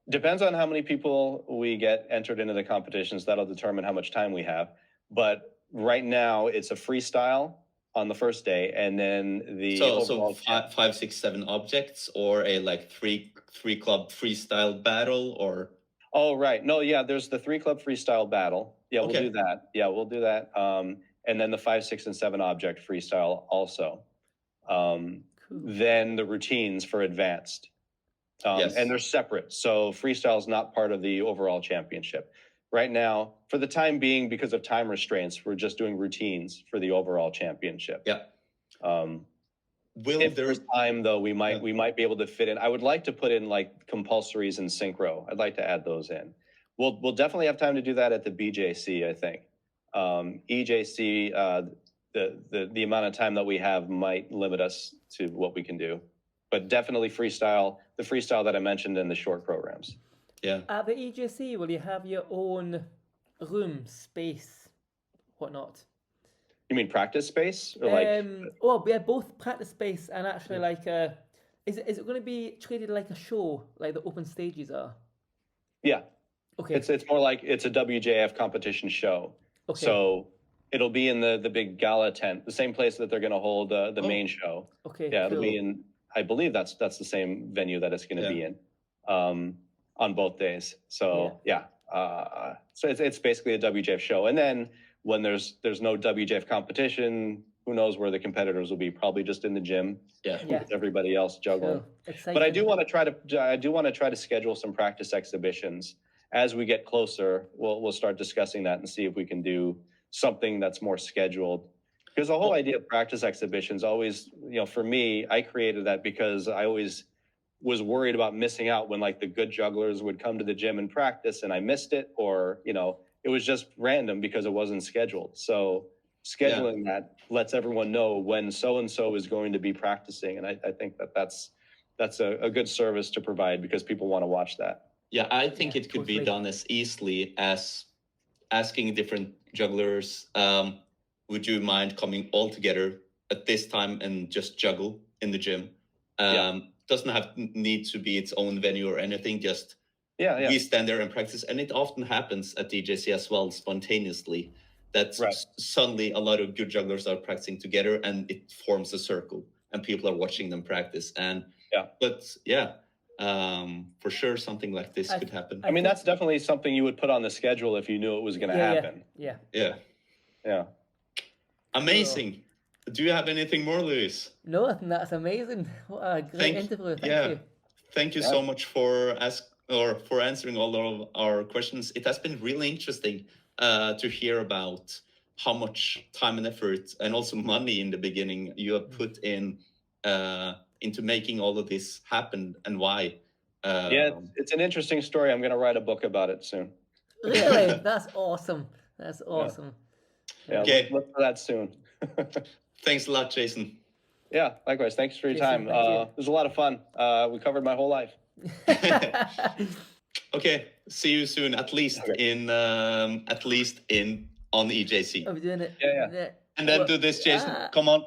Speaker 3: depends on how many people we get entered into the competitions. That'll determine how much time we have. But right now it's a freestyle on the first day, and then the
Speaker 2: so 5, 6, 7 objects, or a like three club freestyle battle, or
Speaker 3: there's the 3-club freestyle battle. We'll do that. And then the 5, 6, and 7 object freestyle also. Then the routines for advanced, and they're separate, so freestyle is not part of the overall championship right now. For the time being, because of time restraints, we're just doing routines for the overall championship. If there's time, though, we might be able to fit in. I would like to put in like compulsories and synchro. I'd like to add those in. We'll definitely have time to do that at the BJC, I think. EJC, the amount of time that we have might limit us to what we can do, but definitely freestyle, the freestyle that I mentioned in the short programs.
Speaker 1: At the EJC, will you have your own room, space, whatnot?
Speaker 3: You mean practice space, or like?
Speaker 1: Both practice space and actually like is it going to be treated like a show, like the open stages are? Yeah. Okay.
Speaker 3: It's more like it's a WJF competition show. Okay. So it'll be in the big gala tent, the same place that they're going to hold the main show.
Speaker 1: Okay.
Speaker 3: Yeah, cool. It'll be in. I believe that's the same venue that it's going to be in. on both days. So so it's basically a WJF show. And then when there's no WJF competition, who knows where the competitors will be? Probably just in the gym with everybody else juggling.
Speaker 1: Cool.
Speaker 3: But I do want to try to schedule some practice exhibitions as we get closer. We'll start discussing that and see if we can do something that's more scheduled. Because the whole idea of practice exhibitions always, for me, I created that because I always was worried about missing out when like the good jugglers would come to the gym and practice and I missed it, or, it was just random because it wasn't scheduled. So scheduling that lets everyone know when so-and-so is going to be practicing. And I think that's a good service to provide because people want to watch that.
Speaker 2: Yeah, I think it could be done as easily as asking different jugglers, would you mind coming all together at this time and just juggle in the gym? Doesn't need to be its own venue or anything, just we stand there and practice. And it often happens at DJC as well, spontaneously, that suddenly a lot of good jugglers are practicing together and it forms a circle and people are watching them practice. And for sure something like this could happen.
Speaker 3: I mean, that's definitely something you would put on the schedule if you knew it was going to happen.
Speaker 2: Yeah. Amazing. Do you have anything more, Luis?
Speaker 1: No, I think that's amazing. What a great interview. Thank you.
Speaker 2: Thank you so much for answering all of our questions. It has been really interesting to hear about how much time and effort and also money in the beginning you have put in into making all of this happen and why.
Speaker 3: It's an interesting story. I'm going to write a book about it soon.
Speaker 1: Really? That's awesome. That's awesome.
Speaker 2: Okay.
Speaker 3: Look for that soon.
Speaker 2: Thanks a lot, Jason.
Speaker 3: Yeah, likewise. Thanks for your time. It was a lot of fun. We covered my whole life.
Speaker 2: Okay, see you soon. At least on EJC.
Speaker 1: Are we doing it?
Speaker 3: Yeah.
Speaker 2: And then do this, Jason. Come on.